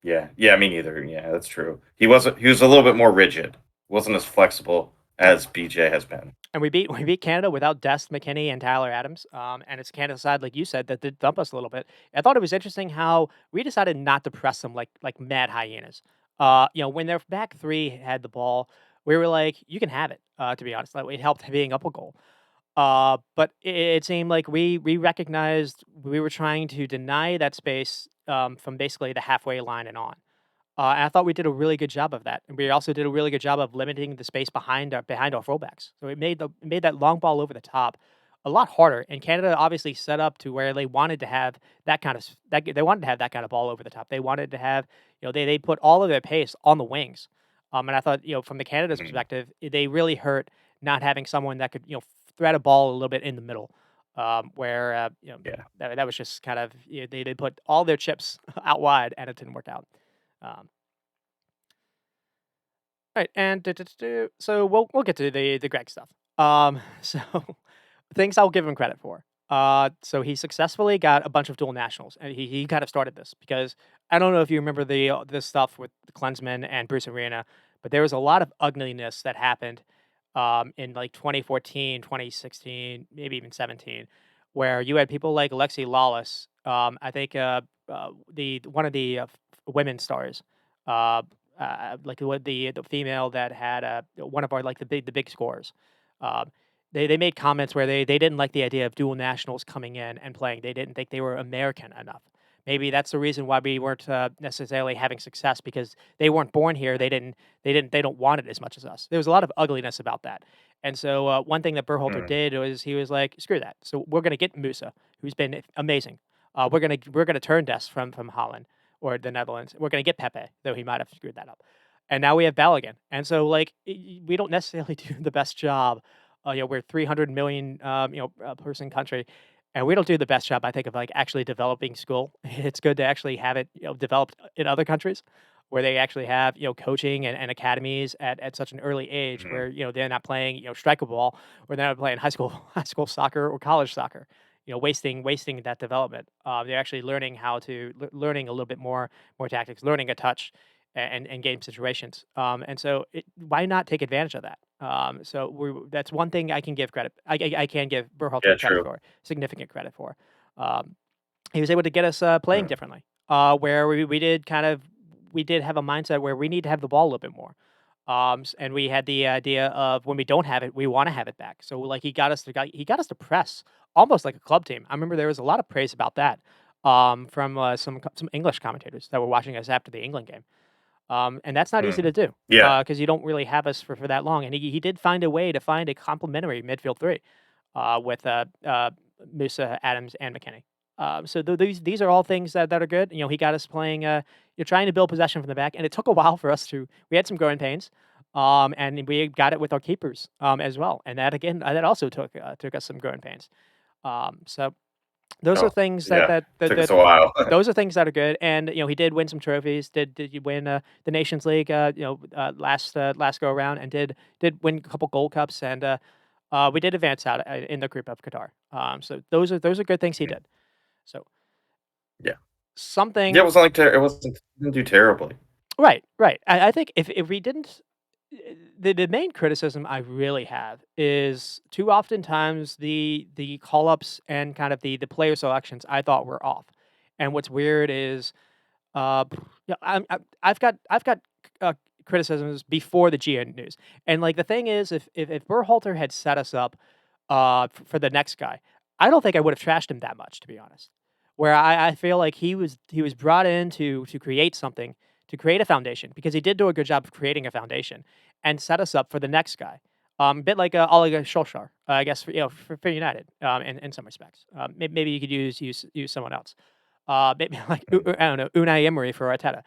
Yeah. Yeah. Me neither. Yeah, that's true. He was a little bit more rigid. Wasn't as flexible as BJ has been. And we beat Canada without Dest McKinney and Tyler Adams. And it's Canada's side, like you said, that did dump us a little bit. I thought it was interesting how we decided not to press them like mad hyenas. When their back three had the ball, we were like, you can have it. To be honest, like it helped being up a goal. But it seemed like we recognized we were trying to deny that space from basically the halfway line and on. And I thought we did a really good job of that, and we also did a really good job of limiting the space behind our fullbacks. So it made that long ball over the top. a lot harder, and Canada obviously set up to where they wanted to have that kind of they wanted to have that kind of ball over the top. They wanted to have, they put all of their pace on the wings. And I thought, from the Canada's Mhm. perspective, they really hurt not having someone that could, thread a ball a little bit in the middle, where Yeah. that was just kind of, they put all their chips out wide and it didn't work out. Um, right, and so we'll get to the Greg stuff. So things I'll give him credit for. So he successfully got a bunch of dual nationals, and he kind of started this because I don't know if you remember this stuff with the Klinsmann and Bruce Arena, but there was a lot of ugliness that happened in like 2014, 2016, maybe even 17, where you had people like Alexi Lawless. I think the one of the women stars, uh, like the female that had one of our like the big scores. Um, they made comments where they didn't like the idea of dual nationals coming in and playing. They didn't think they were American enough. Maybe that's the reason why we weren't necessarily having success because they weren't born here. They don't want it as much as us. There was a lot of ugliness about that. And so one thing that Berhalter Mhm. did was he was like, screw that. So we're gonna get Musa, who's been amazing. We're gonna turn Des from Holland or the Netherlands. We're gonna get Pepe, though he might have screwed that up. And now we have Balogun. And so like we don't necessarily do the best job. We're 300 million person country, and we don't do the best job, I think, of like actually developing school. It's good to actually have it developed in other countries where they actually have coaching and academies at such an early age Mhm. where they're not playing striker ball or they're not playing high school high school soccer or college soccer. Wasting that development. They're actually learning how to learning a little bit more tactics, learning a touch and game situations. And so why not take advantage of that? So that's one thing I can give credit. I can give Yeah, Berhalter credit true. for, significant credit for. Um, he was able to get us playing Mhm. differently, where we did have a mindset where we need to have the ball a little bit more. And we had the idea of when we don't have it, we want to have it back. So like he got us to press almost like a club team. I remember there was a lot of praise about that from some English commentators that were watching us after the England game. And that's not easy to Mhm. do Yeah. because you don't really have us for that long. And he did find a way to find a complementary midfield three with Musa, Adams, and McKennie. So these are all things that are good. He got us playing. You're trying to build possession from the back, and it took a while for us to. We had some growing pains, and we got it with our keepers as well. And that again, that also took us some growing pains. So those are Oh, things that yeah. that that Took us that a while. those are things that are good, and, he did win some trophies. Did you win, the Nations League, last go around, and did win a couple Gold Cups, and, we did advance out, in the group of Qatar. So those are good things he Mhm. did. So Yeah. Yeah, it something wasn't like it wasn't didn't do terribly. right, right. I think if we didn't the main criticism I really have is too oftentimes the call ups and kind of the player selections I thought were off. And what's weird is Uh, yeah, I've got uh, criticisms before the GN news, and like the thing is, if Berhalter had set us up for the next guy, I don't think I would have trashed him that much, to be honest. Where I feel like he was brought in to create something, to create a foundation, because he did do a good job of creating a foundation and set us up for the next guy. A bit like Ole Solskjaer, I guess for United, in some respects. Maybe you could use someone else. Maybe like Mhm. I don't know, Unai Emery for Arteta.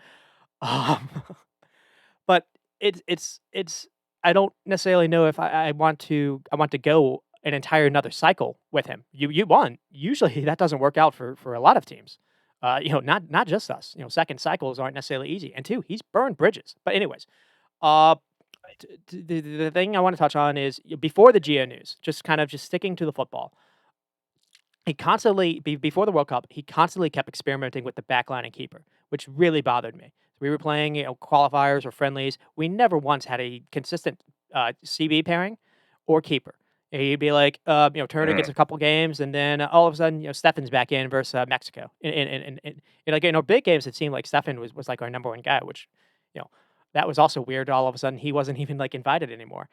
Um, but it's I don't necessarily know if I want to go an entire another cycle with him. You won. Usually that doesn't work out for a lot of teams. Not just us. Second cycles aren't necessarily easy. And two, he's burned bridges. But anyways, uh, the thing I want to touch on is before the Geo news, just sticking to the football. He constantly before the World Cup, he constantly kept experimenting with the backline and keeper, which really bothered me. We were playing, qualifiers or friendlies. We never once had a consistent CB pairing or keeper. He'd be like, Turner gets Mhm. a couple games, and then all of a sudden, Steffen's back in versus Mexico. Like in our big games, it seemed like Steffen was like our number one guy, which, you know, that was also weird. All of a sudden, he wasn't even like invited anymore.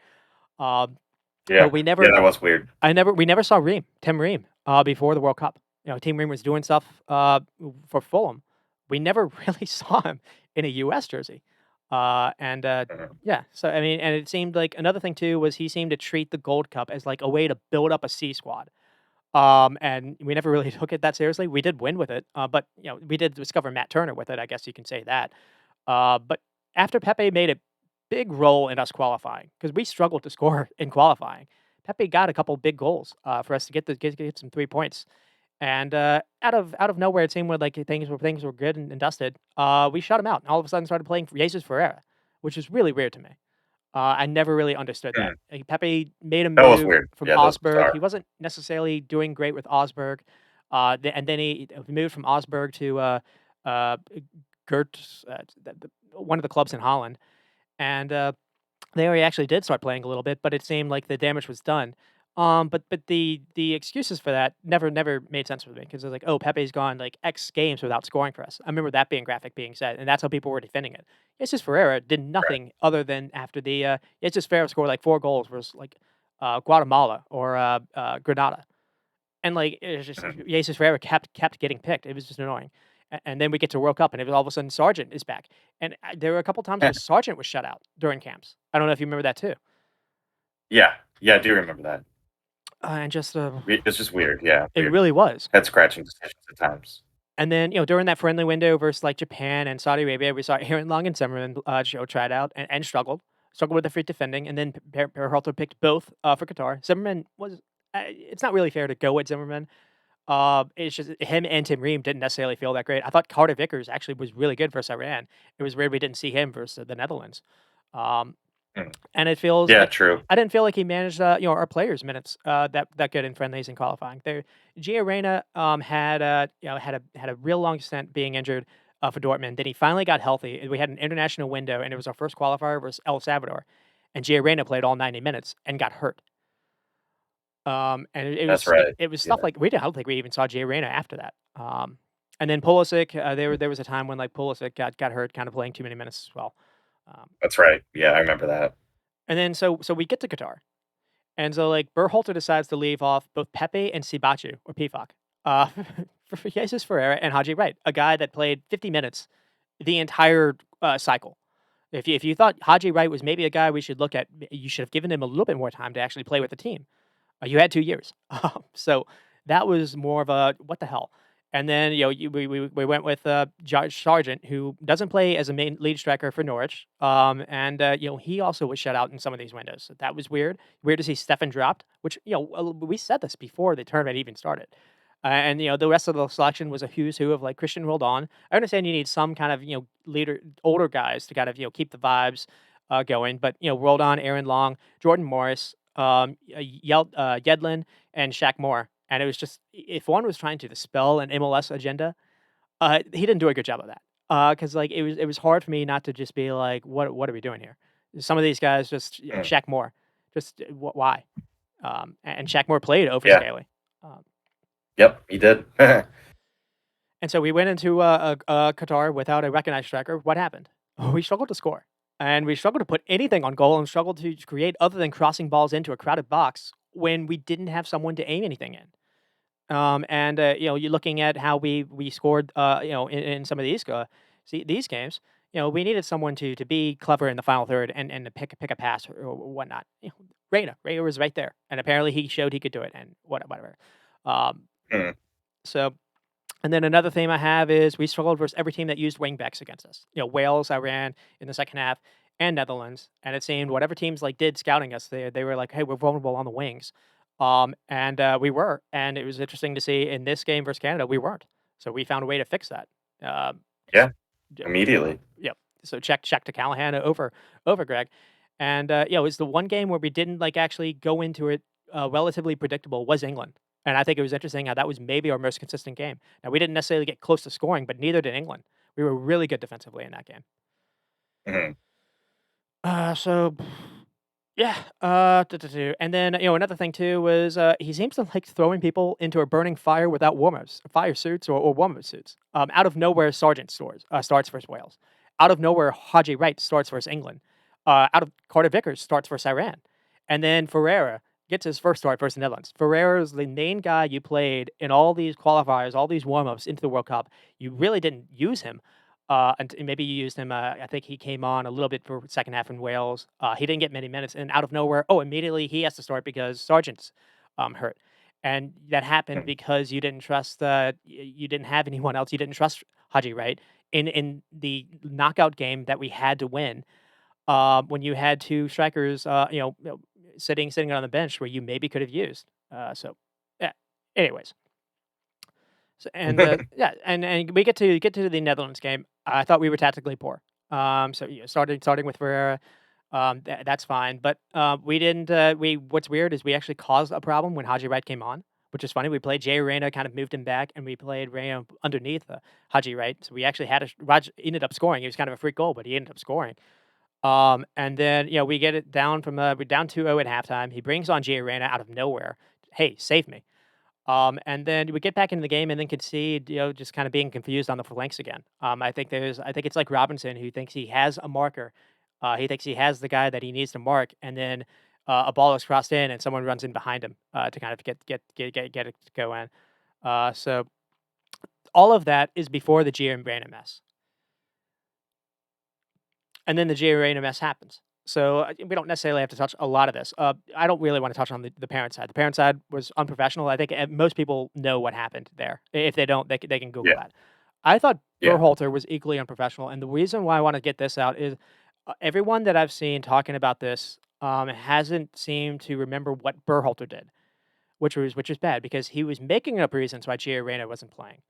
Um, but Yeah. we Yeah, never that was weird. we never saw Tim Ream, before the World Cup. Tim Ream was doing stuff, for Fulham. We never really saw him in a US jersey. And, Mhm. yeah, so, I mean, and it seemed like another thing too was he seemed to treat the Gold Cup as, like, a way to build up a C squad. And we never really took it that seriously. We did win with it, but we did discover Matt Turner with it. I guess you can say that. But after Pepe made a big role in us qualifying, because we struggled to score in qualifying, Pepe got a couple big goals for us to get some 3 points. And out of nowhere, it seemed like things were good and dusted. We shut him out, and all of a sudden started playing Jesus Ferreira, which is really weird to me. I never really understood that. Mm. Pepe made a That was move weird. from Yeah, that was Augsburg. bizarre. He wasn't necessarily doing great with Augsburg, and then he moved from Augsburg to uh, Gert, one of the clubs in Holland, and there he actually did start playing a little bit, but it seemed like the damage was done. But the excuses for that never made sense for me because it was like, oh, Pepe's gone like X games without scoring for us. I remember that being graphic being said, and that's how people were defending it. It's just Ferreira did Right. nothing other than after the it's just Ferreira scored like 4 goals versus like Guatemala or Granada. And, like, it was just Mhm. Jesus Ferreira kept getting picked. It was just annoying. And then we get to World Cup, and it was all of a sudden Sargent is back. And, there were a couple times where Sargent was shut out during camps. I don't know if you remember that too. Yeah. Yeah, I do remember that. And just, It's just weird. Yeah, it weird. really was. Head scratching decisions at times. And then, during that friendly window versus, like, Japan and Saudi Arabia, we saw Aaron Long and Zimmerman, tried out and struggled. Struggled with the free defending, and then Berhalter picked both, for Qatar. Zimmerman was it's not really fair to go with Zimmerman. It's just him and Tim Ream didn't necessarily feel that great. I thought Carter Vickers actually was really good versus Iran. It was weird we didn't see him versus the Netherlands. Um, Mm. and it feels Yeah, like true. I didn't feel like he managed, our players' minutes that good in friendlies and qualifying. There, Gio Reyna had had a real long stint being injured for Dortmund. Then he finally got healthy. And we had an international window, and it was our first qualifier versus El Salvador. And Gio Reyna played all 90 minutes and got hurt. And it That's was it right. it was stuff Yeah. like I don't think we even saw Jay Reyna after that. And then Pulisic, there was a time when, like, Pulisic got hurt kinda playing too many minutes as well. Um, That's right. Yeah, I remember that. and then so we get to Qatar, and so, like, Berhalter decides to leave off both Pepe and Sibachu or Pifak, uh, for Jesus Ferreira and Haji Wright, a guy that played 50 minutes the entire, cycle. If you thought Haji Wright was maybe a guy we should look at, you should have given him a little bit more time to actually play with the team. You had 2 years. So that was more of a what the hell? And then, we went with, Josh Sargent, who doesn't play as a main lead striker for Norwich. And, he also was shut out in some of these windows. So that was weird. Weird to see Stefan dropped, which, we said this before the tournament even started. And, the rest of the selection was a who's who of, like, Christian Roldan. I understand you need some kind of, leader older guys to kind of, keep the vibes, going. But, Roldan, Aaron Long, Jordan Morris, Yedlin, and Shaq Moore. And it was just if one was trying to dispel an MLS agenda, he didn't do a good job of that. Because like it was hard for me not to just be like, what are we doing here? Some of these guys just Mm. Shaq Moore, just why? And Shaq Moore played over Yeah. Scaly. Um, Yep, he did. and so we went into Qatar without a recognized striker. What happened? We struggled to score, and we struggled to put anything on goal, and struggled to create other than crossing balls into a crowded box when we didn't have someone to aim anything in. And you're looking at how we scored, in some of these games. We needed someone to be clever in the final third and to pick a pass or whatnot. Reyna was right there, and apparently he showed he could do it, and whatever. Um, Mm. so, and then another theme I have is we struggled versus every team that used wingbacks against us. Wales, Iran in the second half, and Netherlands. And it seemed whatever teams like did scouting us, they were like, "Hey, we're vulnerable on the wings," and we were. And it was interesting to see in this game versus Canada, we weren't. So we found a way to fix that. S- Yeah, yeah, immediately. yep. So check to Callahan over Greg, and it was the one game where we didn't like actually go into it relatively predictable was England. And I think it was interesting how that was maybe our most consistent game. Now, we didn't necessarily get close to scoring, but neither did England. We were really good defensively in that game. Mhm. So yeah, and then, another thing too was, he seems to like throwing people into a burning fire without warm-ups, fire suits or warm-up suits. Out of nowhere, Sargent starts versus Wales. Out of nowhere, Haji Wright starts versus England. Out of Carter Vickers starts versus Iran. And then Ferreira gets his first start versus the Netherlands. Ferreira is the main guy you played in all these qualifiers, all these warm-ups into the World Cup. You really didn't use him. And maybe you used him. I think he came on a little bit for second half in Wales. He didn't get many minutes, and out of nowhere, immediately he has to start because Sargent's hurt. and that happened Mm. because you didn't trust, you didn't have anyone else. You didn't trust Haji, right? In the knockout game that we had to win, when you had 2 strikers, sitting on the bench where you maybe could have used. So, yeah. Anyways, so yeah, and we get to the Netherlands game. I thought we were tactically poor. So starting with Ferreira, that's fine. But we didn't. We What's weird is we actually caused a problem when Haji Wright came on, which is funny. We played Jay Reyna, kind of moved him back, and we played Reyna underneath Haji Wright. So we actually had Raj ended up scoring. It was kind of a freak goal, but he ended up scoring. And then we get it down from we're down 2-0 at halftime. He brings on Jay Reyna out of nowhere. Hey, save me. And then we get back into the game and then concede, just kind of being confused on the flanks again. I think it's like Robinson who thinks he has a marker. He thinks he has the guy that he needs to mark, and then a ball is crossed in and someone runs in behind him to kind of get it to go in. So all of that is before the Gio and Brandon mess, and then the Gio Reyna mess happens. So we don't necessarily have to touch a lot of this. I don't really want to touch on the parent side. The parent side was unprofessional. I think most people know what happened there. If they don't, they can Google Yeah. that. I thought Yeah. Berhalter was equally unprofessional, and the reason why I want to get this out is everyone that I've seen talking about this hasn't seemed to remember what Berhalter did, which is bad because he was making up reasons why Gio Reyna wasn't playing.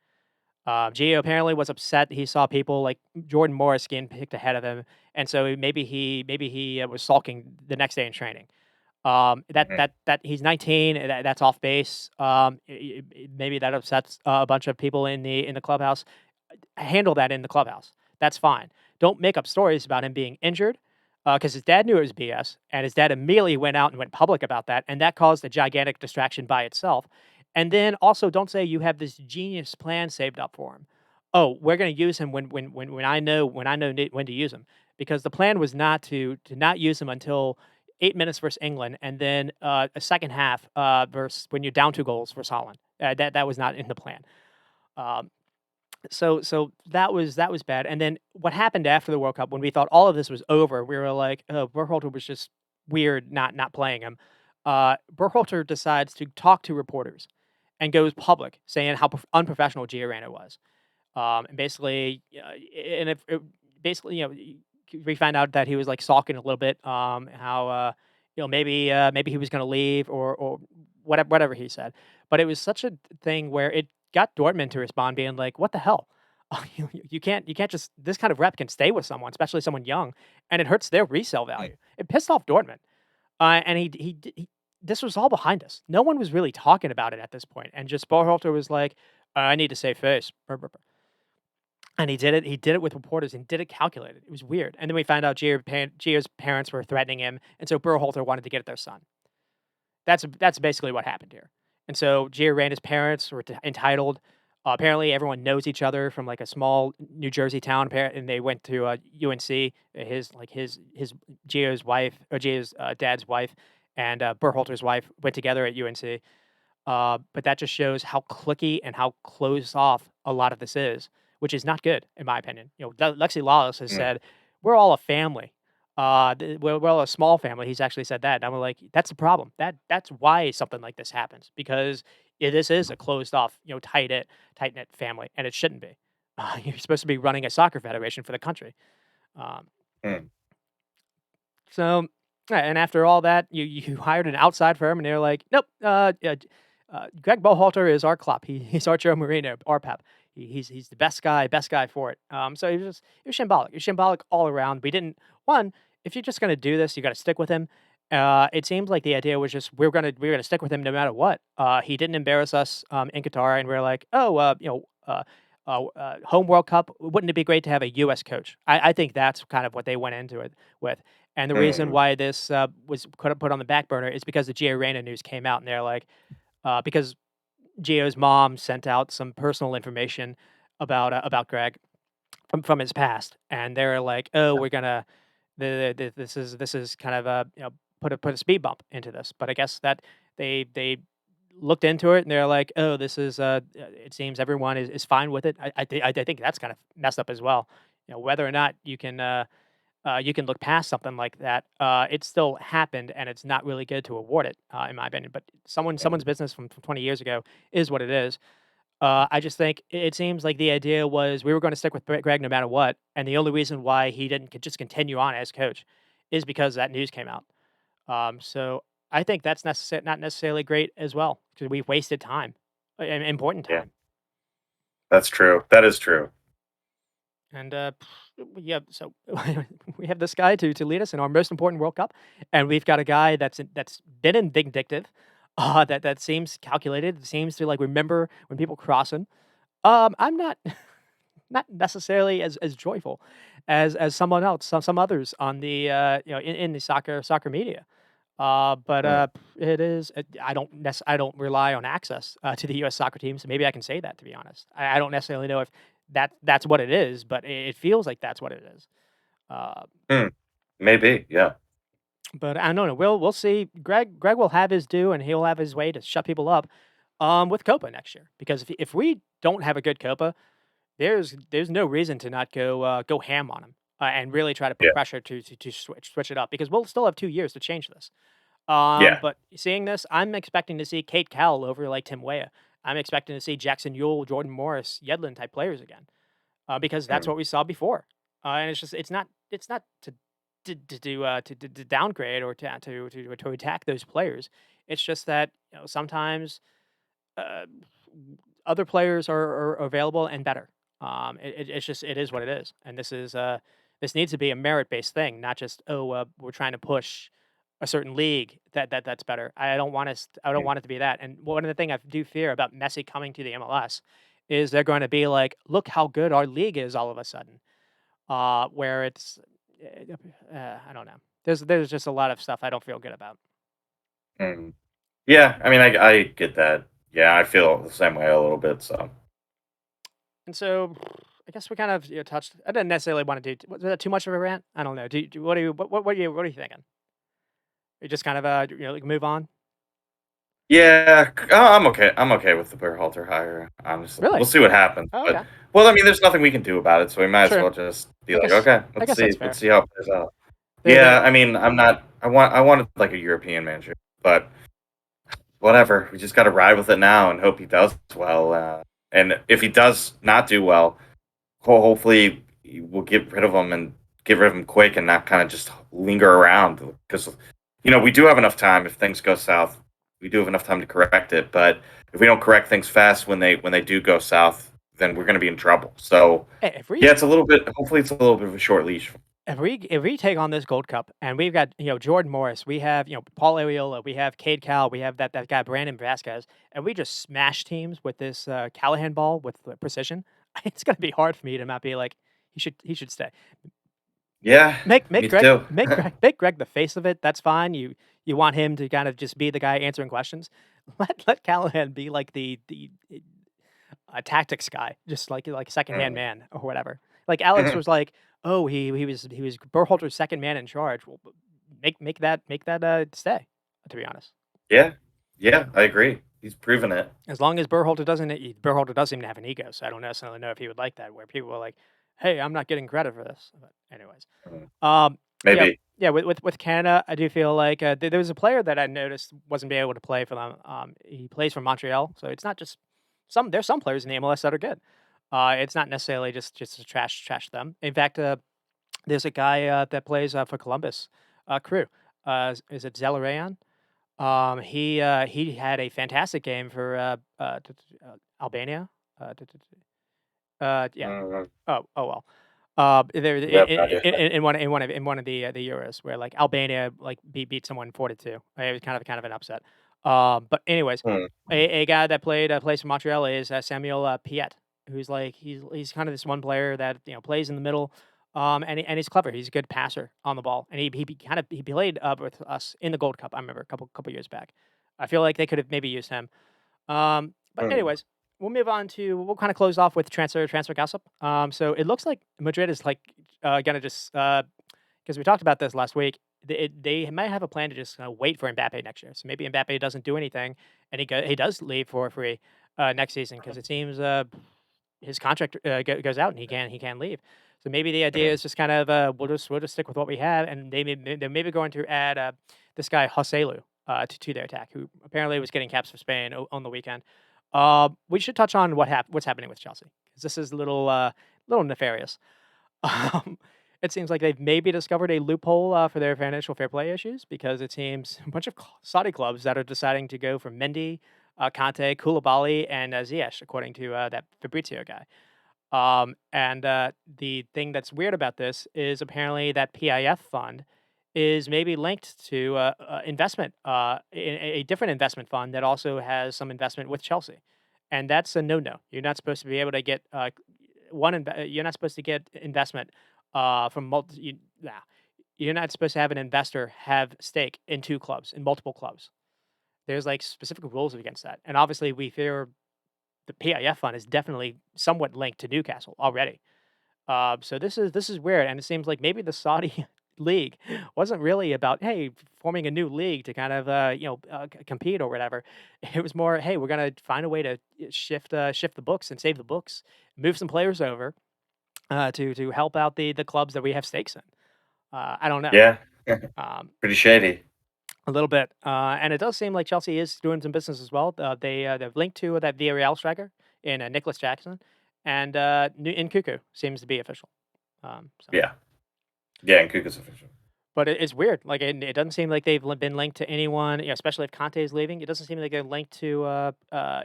Gio apparently was upset. He saw people like Jordan Morris getting picked ahead of him, and so maybe he was sulking the next day in training. Mhm. That he's 19. That's off base. Maybe that upsets a bunch of people in the clubhouse. Handle that in the clubhouse. That's fine. Don't make up stories about him being injured, because his dad knew it was BS, and his dad immediately went out and went public about that, and that caused a gigantic distraction by itself. And then also, don't say you have this genius plan saved up for him. Oh, we're going to use him when I know when to use him, because the plan was not to not use him until 8 minutes versus England, and then a second half versus when you're down 2 goals versus Holland. That was not in the plan. Um, so that was bad. And then what happened after the World Cup when we thought all of this was over, we were like, "Oh, Berhalter was just weird not playing him." Berhalter decides to talk to reporters and goes public saying how unprofessional Giordano was. And basically, and if it, basically, we find out that he was like sulking a little bit. How maybe he was going to leave or whatever he said. But it was such a thing where it got Dortmund to respond, being like, "What the hell? You can't just this kind of rep can stay with someone, especially someone young, and it hurts their resale value." It pissed off Dortmund, and he this was all behind us. No one was really talking about it at this point, and just Berhalter was like, "I need to save face." And he did it. He did it with reporters and did it calculated. It was weird. And then we found out Gio's parents were threatening him, and so Berhalter wanted to get at their son. That's basically what happened here. And so Gio Reyna's parents were entitled. Apparently, everyone knows each other from like a small New Jersey town, and they went to UNC. His Gio's wife or Gio's dad's wife and Berhalter's wife went together at UNC. But that just shows how cliquey and how closed off a lot of this is, which is not good, in my opinion. Lexi Lawless has Mm. said, "We're all a family. We're all a small family." He's actually said that, and I'm like, "That's the problem. That's why something like this happens because this is a closed off, tight knit family, and it shouldn't be. You're supposed to be running a soccer federation for the country." Um, Mm. so, yeah, and after all that, you hired an outside firm, and they're like, "Nope, yeah, Greg Berhalter is our Klopp. He's our Joe Marino, our Pep. He's the best guy for it." So it was shambolic. It was shambolic all around. We didn't one. If you're just gonna do this, you got to stick with him. It seems like the idea was just we're gonna stick with him no matter what. He didn't embarrass us in Qatar, and we're like, oh, home World Cup. Wouldn't it be great to have a U.S. coach? I think that's kind of what they went into it with. And the reason Mm. why this was put on the back burner is because the Gio Reyna news came out, and they're like, because Gio's mom sent out some personal information about Greg from his past, and they're like, "Oh, we're gonna this is kind of a put a speed bump into this." But I guess that they looked into it and they're like, "Oh, this is it seems everyone is fine with it." I think that's kind of messed up as well. Whether or not you can. you can look past something like that. It still happened, and it's not really good to award it, in my opinion. But someone's business from 20 years ago is what it is. I just think it seems like the idea was we were going to stick with Greg no matter what, and the only reason why he didn't just continue on as coach is because that news came out. So I think that's not necessarily great as well because we've wasted time, important Yeah, time. that's true. That is true. And, yeah, so we have this guy to lead us in our most important World Cup, and we've got a guy that's been vindictive, that seems calculated, seems to, like, remember when people cross him. I'm not not necessarily as joyful as someone else, some others on the, in the soccer media. But, Mm, it is I don't rely on access, to the US soccer team, so maybe I can say that, to be honest. I don't necessarily know if that's what it is, but it feels like that's what it is. Uh, mm, maybe, yeah. but I don't know. We'll see. Greg will have his due, and he'll have his way to shut people up, with Copa next year. Because if we don't have a good Copa, there's no reason to not go ham on him, and really try to put Yeah, pressure to switch it up because we'll still have 2 years to change this. yeah. But seeing this, I'm expecting to see Kate Cowell over like Tim Weah. I'm expecting to see Jackson Yule, Jordan Morris, Yedlin type players again, because that's Mm, what we saw before. And it's not to downgrade or to attack those players. It's just that sometimes uh, other players are available and better. It's just it is what it is, and this needs to be a merit based thing, not just we're trying to push a certain league that's better. I don't want us. I don't mm. want it to be that. And one of the thing I do fear about Messi coming to the MLS is they're going to be like, look how good our league is all of a sudden. Where it's I don't know. There's just a lot of stuff I don't feel good about. Mm. Yeah, I mean, I get that. Yeah, I feel the same way a little bit. So And so, I guess we kind of touched. I didn't necessarily want to do. Was that too much of a rant? I don't know. What do you what are you thinking? You just kind of like move on. yeah, I'm okay. I'm okay with the Berhalter hire. Honestly, we'll Really? see what happens. Oh, But okay. well, I mean, there's nothing we can do about it, so we might as Sure. well just be like, okay, I guess that's let's fair. see how it plays out. There. Yeah, I mean, I'm not. I wanted like a European manager, but whatever. We just got to ride with it now and hope he does well. And if he does not do well, hopefully we'll get rid of him and get rid of him quick and not kind of just linger around because we do have enough time if things go south. We do have enough time to correct it, but if we don't correct things fast when they do go south, then we're going to be in trouble. So Hey, yeah, it's a little bit. Hopefully, it's a little bit of a short leash. if we take on this Gold Cup and we've got Jordan Morris, we have Paul Areola, we have Cade Cal, we have that guy Brandon Vasquez, and we just smash teams with this Callahan ball with precision. It's gonna be hard for me to not be like he should stay. Yeah, Make me too. Make Greg the face of it. That's fine. You want him to kind of just be the guy answering questions. Let Callahan be like the tactics guy, just like second hand Mm. man or whatever. Like Alex was like, oh, he was Berhalter's second man in charge. Well, make that stay. To be honest, Yeah, yeah, I agree. He's proven it. as long as Berhalter doesn't even have an ego, so I don't necessarily know if he would like that. Where people are like, hey, I'm not getting credit for this. But anyways. Mm. Yeah, Maybe. yeah. With Canada, I do feel like there was a player that I noticed wasn't being able to play for them. He plays for Montreal, so it's not just some. There's some players in the MLS that are good. It's not necessarily just to trash them. In fact, there's a guy that plays for Columbus Crew. Is it Zelarayan? He had a fantastic game for Albania. Yeah. Mhm. Oh well. There We have no idea. in one of the Euros where like Albania like beat someone 4-2. It was kind of an upset. But anyways, Mm. a guy that plays for Montreal is Samuel Piet, who's like he's kind of this one player that plays in the middle. And he's clever. He's a good passer on the ball, and he played with us in the Gold Cup. I remember a couple years back. I feel like they could have maybe used him. But Mm. anyways, we'll move on to we'll kind of close off with transfer gossip. So it looks like Madrid is like gonna just because we talked about this last week. They might have a plan to just wait for Mbappe next year. So maybe Mbappe doesn't do anything, and he does leave for free next season because it seems his contract goes out and he can leave. So maybe the idea Mhm. is just kind of we'll just stick with what we have, and they're maybe going to add this guy Joselu to their attack, who apparently was getting caps for Spain on the weekend. We should touch on what's happening with Chelsea, because this is a little nefarious. Um, it seems like they've maybe discovered a loophole for their financial fair play issues, because it seems a bunch of Saudi clubs that are deciding to go for Mendy, Kante, Koulibaly, and Ziyech, according to that Fabrizio guy. And the thing that's weird about this is apparently that PIF fund is maybe linked to investment, a different investment fund that also has some investment with Chelsea, and that's a no-no. You're not supposed to be able to get you're not supposed to get investment from multi. You're not supposed to have an investor have stake in two clubs, in multiple clubs. There's like specific rules against that, and obviously we fear the PIF fund is definitely somewhat linked to Newcastle already. So this is weird, and it seems like maybe the Saudi league wasn't really about, hey, forming a new league to kind of compete or whatever. It was more, hey, we're gonna find a way to shift the books and save the books, move some players over to help out the clubs that we have stakes in. I don't know. Yeah. Um, Pretty shady. a little bit, and it does seem like Chelsea is doing some business as well. They're linked to that Villarreal striker in Nicholas Jackson, and Nkuku seems to be official. So, Yeah. Yeah, and Kuka's official. but it's weird. Like it doesn't seem like they've been linked to anyone. Especially if Conte is leaving, it doesn't seem like they're linked to a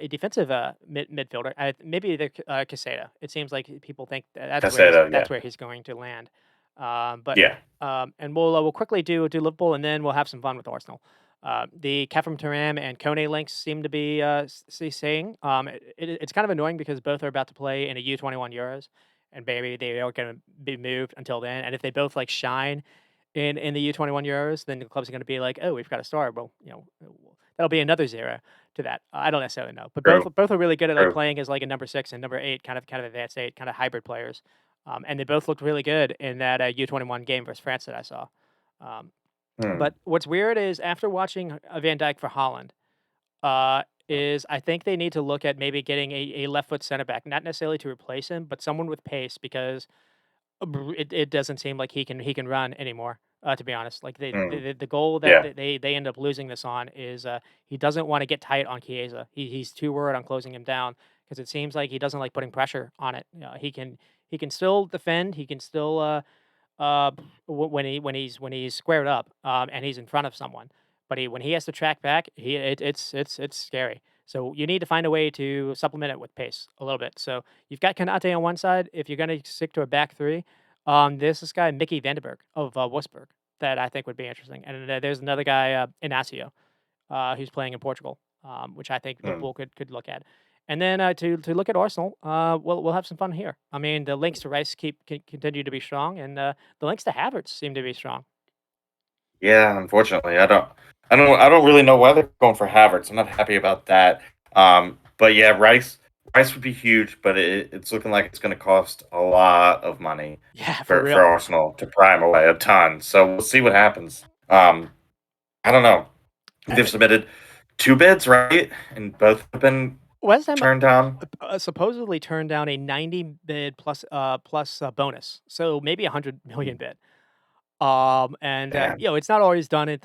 defensive midfielder. Maybe they're Caseta. It seems like people think I say that, yeah. that's where he's going to land. But Yeah. and we'll quickly do Liverpool, and then we'll have some fun with Arsenal. The Kefram Turam and Kone links seem to be saying. It's kind of annoying because both are about to play in a U21 Euros, and maybe they aren't going to be moved until then. And if they both like shine in the U21 Euros, then the clubs are going to be like, oh, we've got a star. Well, that'll be another zero to that. I don't necessarily know, but True. both are really good at like True. playing as like a number 6 and number 8, kind of advanced 8, kind of hybrid players. And they both looked really good in that U21 game versus France that I saw. Um, Hmm. but what's weird is after watching Van Dijk for Holland, is I think they need to look at maybe getting a left foot center back, not necessarily to replace him, but someone with pace, because it doesn't seem like he can run anymore. To be honest, like Hmm. the goal that Yeah. they end up losing this on is he doesn't want to get tight on Chiesa. He's too worried on closing him down, because it seems like he doesn't like putting pressure on it. He can still defend. He can still uh, when he's squared up, and he's in front of someone. But when he has to track back, it's scary. So you need to find a way to supplement it with pace a little bit. So you've got Kanate on one side. If you're going to stick to a back three, there's this guy Mickey Vandenberg of Wolfsburg that I think would be interesting, and then there's another guy Inacio, who's playing in Portugal, which I think Hmm. Liverpool could look at. And then to look at Arsenal, we'll have some fun here. I mean, the links to Rice continue to be strong, and the links to Havertz seem to be strong. Yeah, unfortunately, I don't really know why they're going for Havertz. I'm not happy about that. But yeah, Rice would be huge, but it's looking like it's going to cost a lot of money Yeah, for for real. Arsenal to prime away a ton. So we'll see what happens. I don't know. Uh, They've submitted two bids, right? And both have been West Ham turned down. supposedly turned down a 90 bid plus bonus, so maybe 100 million bid. And Damn. it's not always done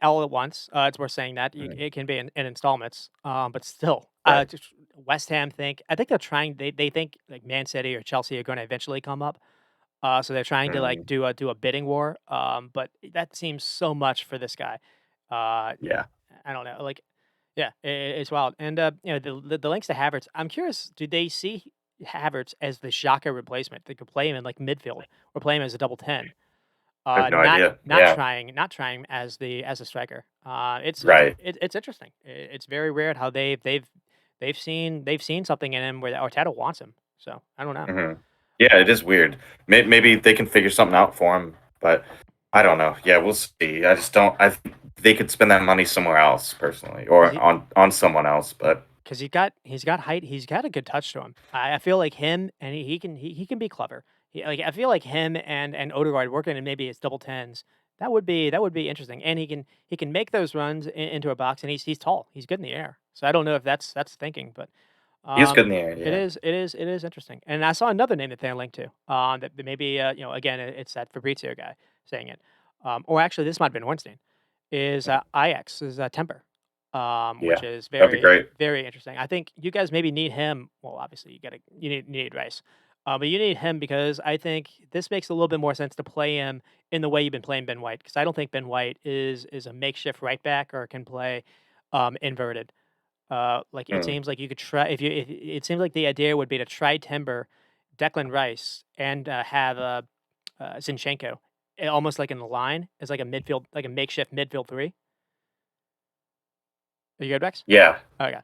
all at once. It's worth saying that Mm, it can be in installments. But still, right. just West Ham I think they're trying. They think like Man City or Chelsea are going to eventually come up. So they're trying to like Mm, do a bidding war. But that seems so much for this guy. yeah. I don't know. Like, yeah, it's wild. And the links to Havertz. I'm curious. Do they see Havertz as the Xhaka replacement? They could play him in like midfield or play him as a double 10. I have no Not idea. not Yeah. trying not trying as a striker. Right. It's interesting. It's very weird how they've seen something in him where Arteta wants him. So I don't know. Hmm. Yeah, it is weird. Maybe they can figure something out for him, but I don't know. Yeah, we'll see. I just don't. I think they could spend that money somewhere else, personally, or Because on someone else. But he's got height. He's got a good touch to him. I feel like him, and he can be clever. I feel like him and Odegaard working in maybe his double tens. That would be interesting. And he can make those runs into a box, and he's tall. He's good in the air. So I don't know if that's thinking, but He is Um, good in the air, it yeah. is it is it is interesting, and I saw another name that they're linked to, that maybe, again, it's that Fabrizio guy saying it, or actually this might have been Ornstein, is, Mhm. Ajax's, Timber, which Yeah, is that'd be very, great. very interesting. I think you guys maybe need him. Well, obviously, you need Rice, but you need him because I think this makes a little bit more sense to play him in the way you've been playing Ben White, because I don't think Ben White is a makeshift right back or can play, inverted. Like, it Mm, seems like you could try if it seems like the idea would be to try Timber, Declan Rice, and, have, Zinchenko, almost like in the line as like a midfield, like a makeshift midfield 3. Are you good, Rex? yeah. Okay.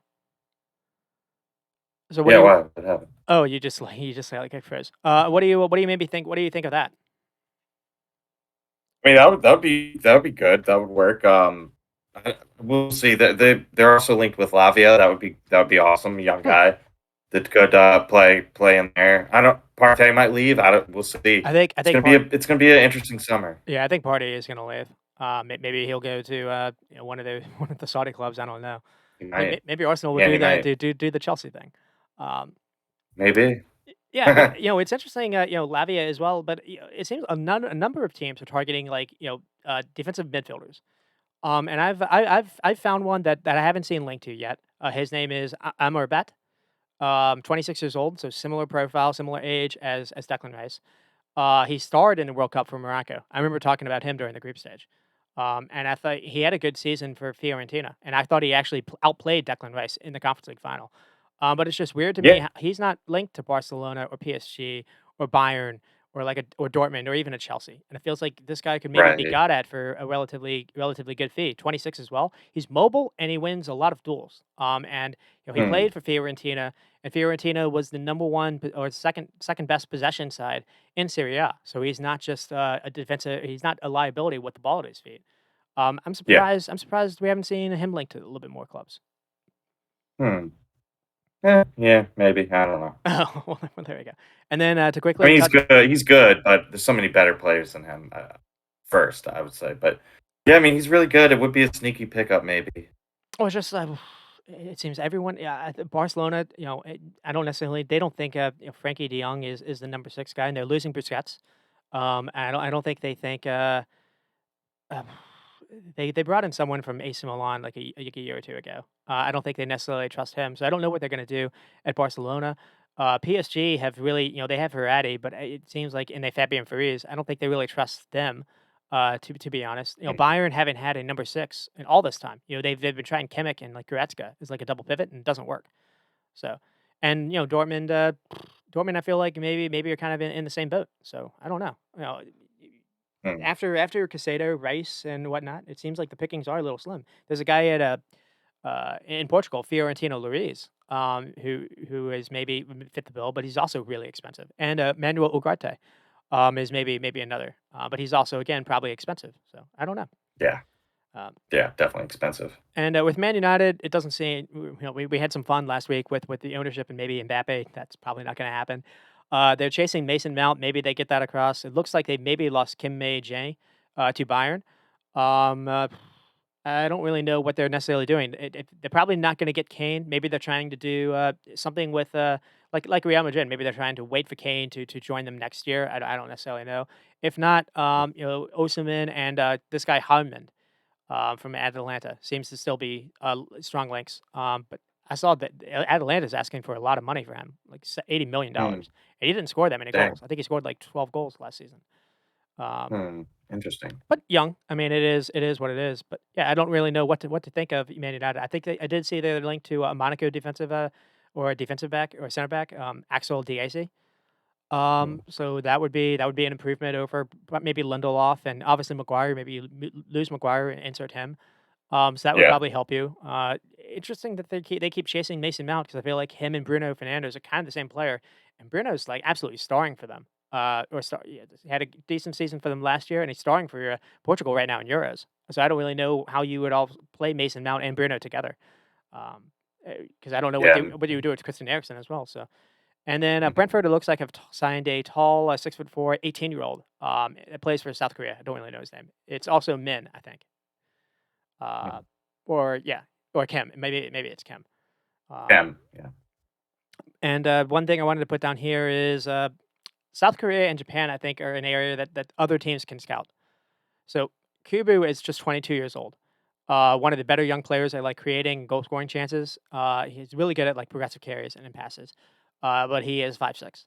So what Yeah, do you wow, what happened? oh, you just like it froze. What do you think of that? I mean, that would be good. That would work. We'll see. They're also linked with Lavia. That would be awesome. Young Hmm. guy that could play in there. I don't. Partey might leave. I don't. We'll see. I It's think gonna be part a it's gonna be an interesting summer. Yeah, I think Party is gonna leave. Maybe he'll go to, one of the one of the Saudi clubs, I don't know. He might. Maybe Arsenal will Yeah, he do the might. do the Chelsea thing. Um Maybe. Yeah, but, it's interesting, Lavia as well, but, it seems a number of teams are targeting, like, defensive midfielders. And I've found one that I haven't seen linked to yet. His name is Amor Bet, 26 years old, so similar profile, similar age as Declan Rice. He starred in the World Cup for Morocco. I remember talking about him during the group stage. And I thought he had a good season for Fiorentina, and I thought he actually outplayed Declan Rice in the Conference League final. But it's just weird to me Yeah. he's not linked to Barcelona or PSG or Bayern or or Dortmund or even a Chelsea. And it feels like this guy could maybe be Right. got at for a relatively good fee. 26 as well. He's mobile and he wins a lot of duels. And he Hmm. played for Fiorentina, and Fiorentina was the number one or second best possession side in Serie A. So he's not just a defensive. He's not a liability with the ball at his feet. I'm Yeah. surprised. I'm surprised we haven't seen him linked to a little bit more clubs. Hmm. Yeah. Maybe. I don't know. Oh, well, there we go. And then to I quickly mean, he's touch. good. He's good, but there's so many better players than him. First, I would say, but yeah, I mean, he's really good. It would be a sneaky pickup, maybe. Oh, it's just it seems everyone. Yeah, Barcelona. I don't necessarily. They don't think Frankie De Jong is the number 6 guy, and they're losing Busquets. I don't think they think. Uh, they brought in someone from AC Milan like a year or 2 ago. I don't think they necessarily trust him, so I don't know what they're gonna do at Barcelona. PSG have really, they have Verratti, but it seems like and they Fabian Fariz. I don't think they really trust them. To be honest, Mm, Bayern haven't had a number 6 in all this time. They've been trying Kimmich and like Goretzka is like a double pivot and it doesn't work. So, and Dortmund, Dortmund, I feel like maybe you're kind of in the same boat. So I don't know. mm, After Casado, Rice, and whatnot, it seems like the pickings are a little slim. There's a guy at in Portugal, Fiorentino Luis, who is maybe fit the bill, but he's also really expensive. And Manuel Ugarte is maybe another, but he's also again probably expensive. So I don't know. yeah, Um, yeah, definitely expensive. and with Man United, it doesn't seem we had some fun last week with the ownership and maybe Mbappe. That's probably not going to happen. They're chasing Mason Mount. Maybe they get that across. It looks like they maybe lost Kim May Jay to Bayern. Um, uh, I don't really know what they're necessarily doing. They're probably not going to get Kane. Maybe they're trying to do something with like Real Madrid. Maybe they're trying to wait for Kane to join them next year. I don't necessarily know. If not, Osimhen and this guy Haaland from Atalanta. Seems to still be strong links. But I saw that Atalanta's asking for a lot of money for him, like Mm, $80 million, and he didn't score that many dang. goals. I think he scored like 12 goals last season. Um, Interesting. but young. I mean, it is what it is. But yeah, I don't really know what to think of Man United. I think I did see they're linked to a Monaco defensive or a defensive back or center back, Axel Diaz. Mm, So that would be an improvement over maybe Lindelof and obviously Maguire. Maybe you lose Maguire and insert him. So that would yeah, probably help you. Interesting that they keep chasing Mason Mount because I feel like him and Bruno Fernandes are kind of the same player, and Bruno's like absolutely starring for them. Yeah, he had a decent season for them last year, and he's starring for Portugal right now in Euros. So I don't really know how you would all play Mason Mount and Bruno together, because I don't know yeah, what you would do with Christian Eriksen as well. So and then mhm, Brentford, it looks like have signed a tall 6'4", 18-year-old that plays for South Korea. I don't really know his name. It's also Min, I think. Uh, mm. or yeah, or Kim. Maybe it's Kim. Um, Cam, yeah. And one thing I wanted to put down here is South Korea and Japan. I think are an area that other teams can scout. So Kubu is just 22 years old. One of the better young players at like creating goal scoring chances. He's really good at like progressive carries and in passes. But he is 5'6".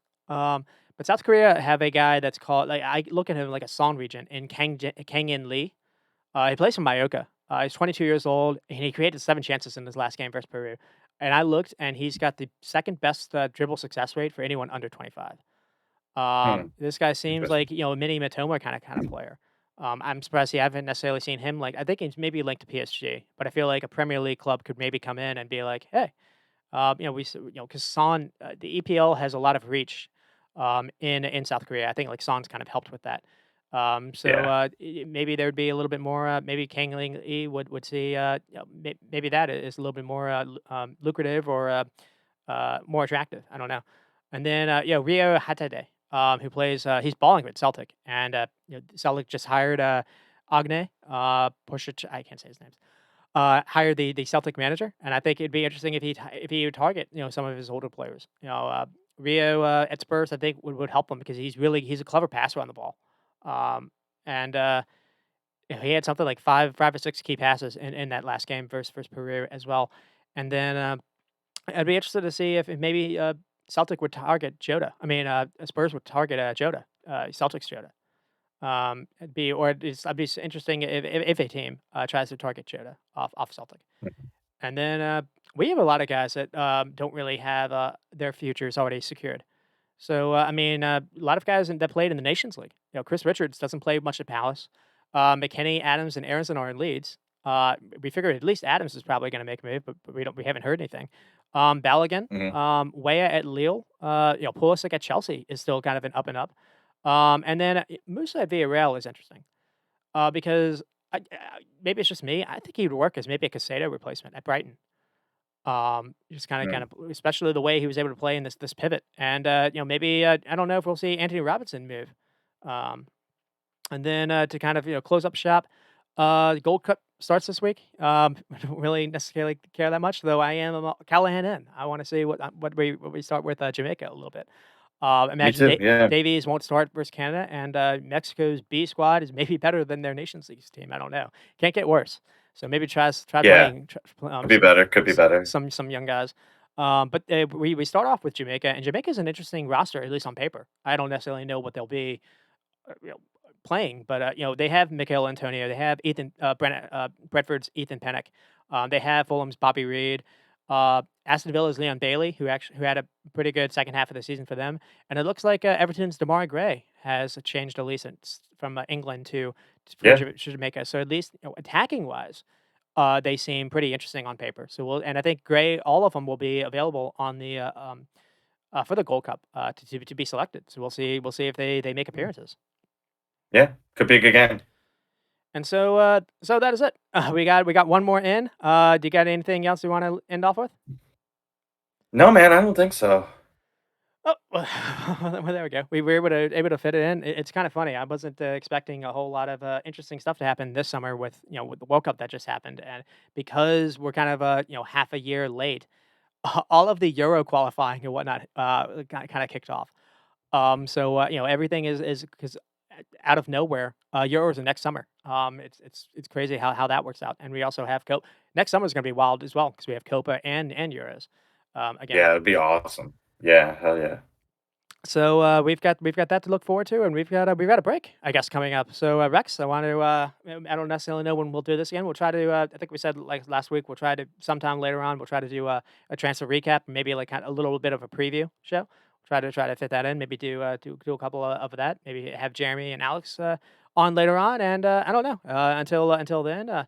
But South Korea have a guy that's called like I look at him like a Song region in Kang In Lee. He plays for Mallorca. He's 22 years old, and he created 7 chances in his last game versus Peru. And I looked, and he's got the second best dribble success rate for anyone under 25. Hmm. This guy seems Interesting. like, a mini Matoma kinda player. I'm surprised you haven't necessarily seen him, like I think he's maybe linked to PSG, but I feel like a Premier League club could maybe come in and be like, "Hey," because Son, the EPL has a lot of reach, in South Korea. I think, like, Son's kind of helped with that. Yeah. Maybe there would be a little bit more, maybe Kang Ling Lee would see, maybe that is a little bit more, lucrative or, more attractive. I don't know. And then, Rio Hatate, who plays, he's balling with Celtic, and Celtic just hired Agne Pusic. I can't say his name. Hired the Celtic manager, and I think it'd be interesting if he would target some of his older players. Rio at Spurs, I think would help him because he's a clever passer on the ball, and he had something like five or six key passes in that last game versus Peru as well. And then I'd be interested to see if maybe Celtic would target Jota. I mean, Spurs would target Jota, Celtics Jota. I'd be interesting if a team tries to target Jota off Celtic. And then we have a lot of guys that don't really have their futures already secured. So I mean, a lot of guys that played in the Nations League. Chris Richards doesn't play much at Palace. McKennie, Adams, and Aronson are in Leeds. We figured at least Adams is probably going to make a move, but we haven't heard anything. Balogun, Hmm. Weah at Lille, Pulisic at Chelsea is still kind of an up and up. And then Musa at Villarreal is interesting because maybe it's just me. I think he would work as maybe a Casado replacement at Brighton. Just kind of, especially the way he was able to play in this pivot, and maybe I don't know if we'll see Anthony Robinson move. Um, and then to kind of close up shop, the Gold Cup starts this week. I don't really necessarily care that much, though. I am a Callahan in. I want to see what we start with Jamaica a little bit. Me Imagine too. Yeah. Davies won't start versus Canada, and Mexico's B squad is maybe better than their Nations League team. I don't know. Can't get worse. So maybe try Yeah. playing Could be better. Could be better. some young guys. But we start off with Jamaica, and Jamaica is an interesting roster, at least on paper. I don't necessarily know what they'll be, you know, playing, but they have Mikel Antonio, they have Brentford's Ethan Pennick, they have Fulham's Bobby Reed, Aston Villa's Leon Bailey, who had a pretty good second half of the season for them, and it looks like Everton's Damari Gray has changed allegiance from England for Yeah. Jamaica. So at least attacking wise, they seem pretty interesting on paper. And I think Gray, all of them will be available on the for the Gold Cup to be selected. So we'll see if they make appearances. Yeah. Could be a good game. And so that is it. We got one more in. Do you got anything else you want to end off with? No, man. I don't think so. Oh, well, there we go. We were able to fit it in. It's kind of funny. I wasn't expecting a whole lot of interesting stuff to happen this summer with the World Cup that just happened, and because we're kind of half a year late, all of the Euro qualifying and whatnot kind of kicked off. Everything is because out of nowhere, Euros are next summer. It's crazy how that works out, and we also have next summer is going to be wild as well because we have Copa and Euros again. Yeah. It'd be awesome. Yeah. Hell yeah. So we've got that to look forward to, and we've got a break, I guess, coming up. So Rex, I want to I don't necessarily know when we'll do this again. We'll try to I think we said like last week we'll try to sometime later on we'll try to do a transfer recap, maybe like kind of a little bit of a preview show. Try to fit that in. Maybe do a couple of that. Maybe have Jeremy and Alex on later on, and I don't know until then. I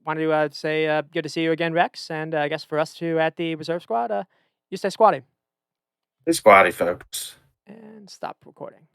want to say good to see you again, Rex, and I guess for us two at the reserve squad, you stay squatty Hey, squatty folks. and stop recording.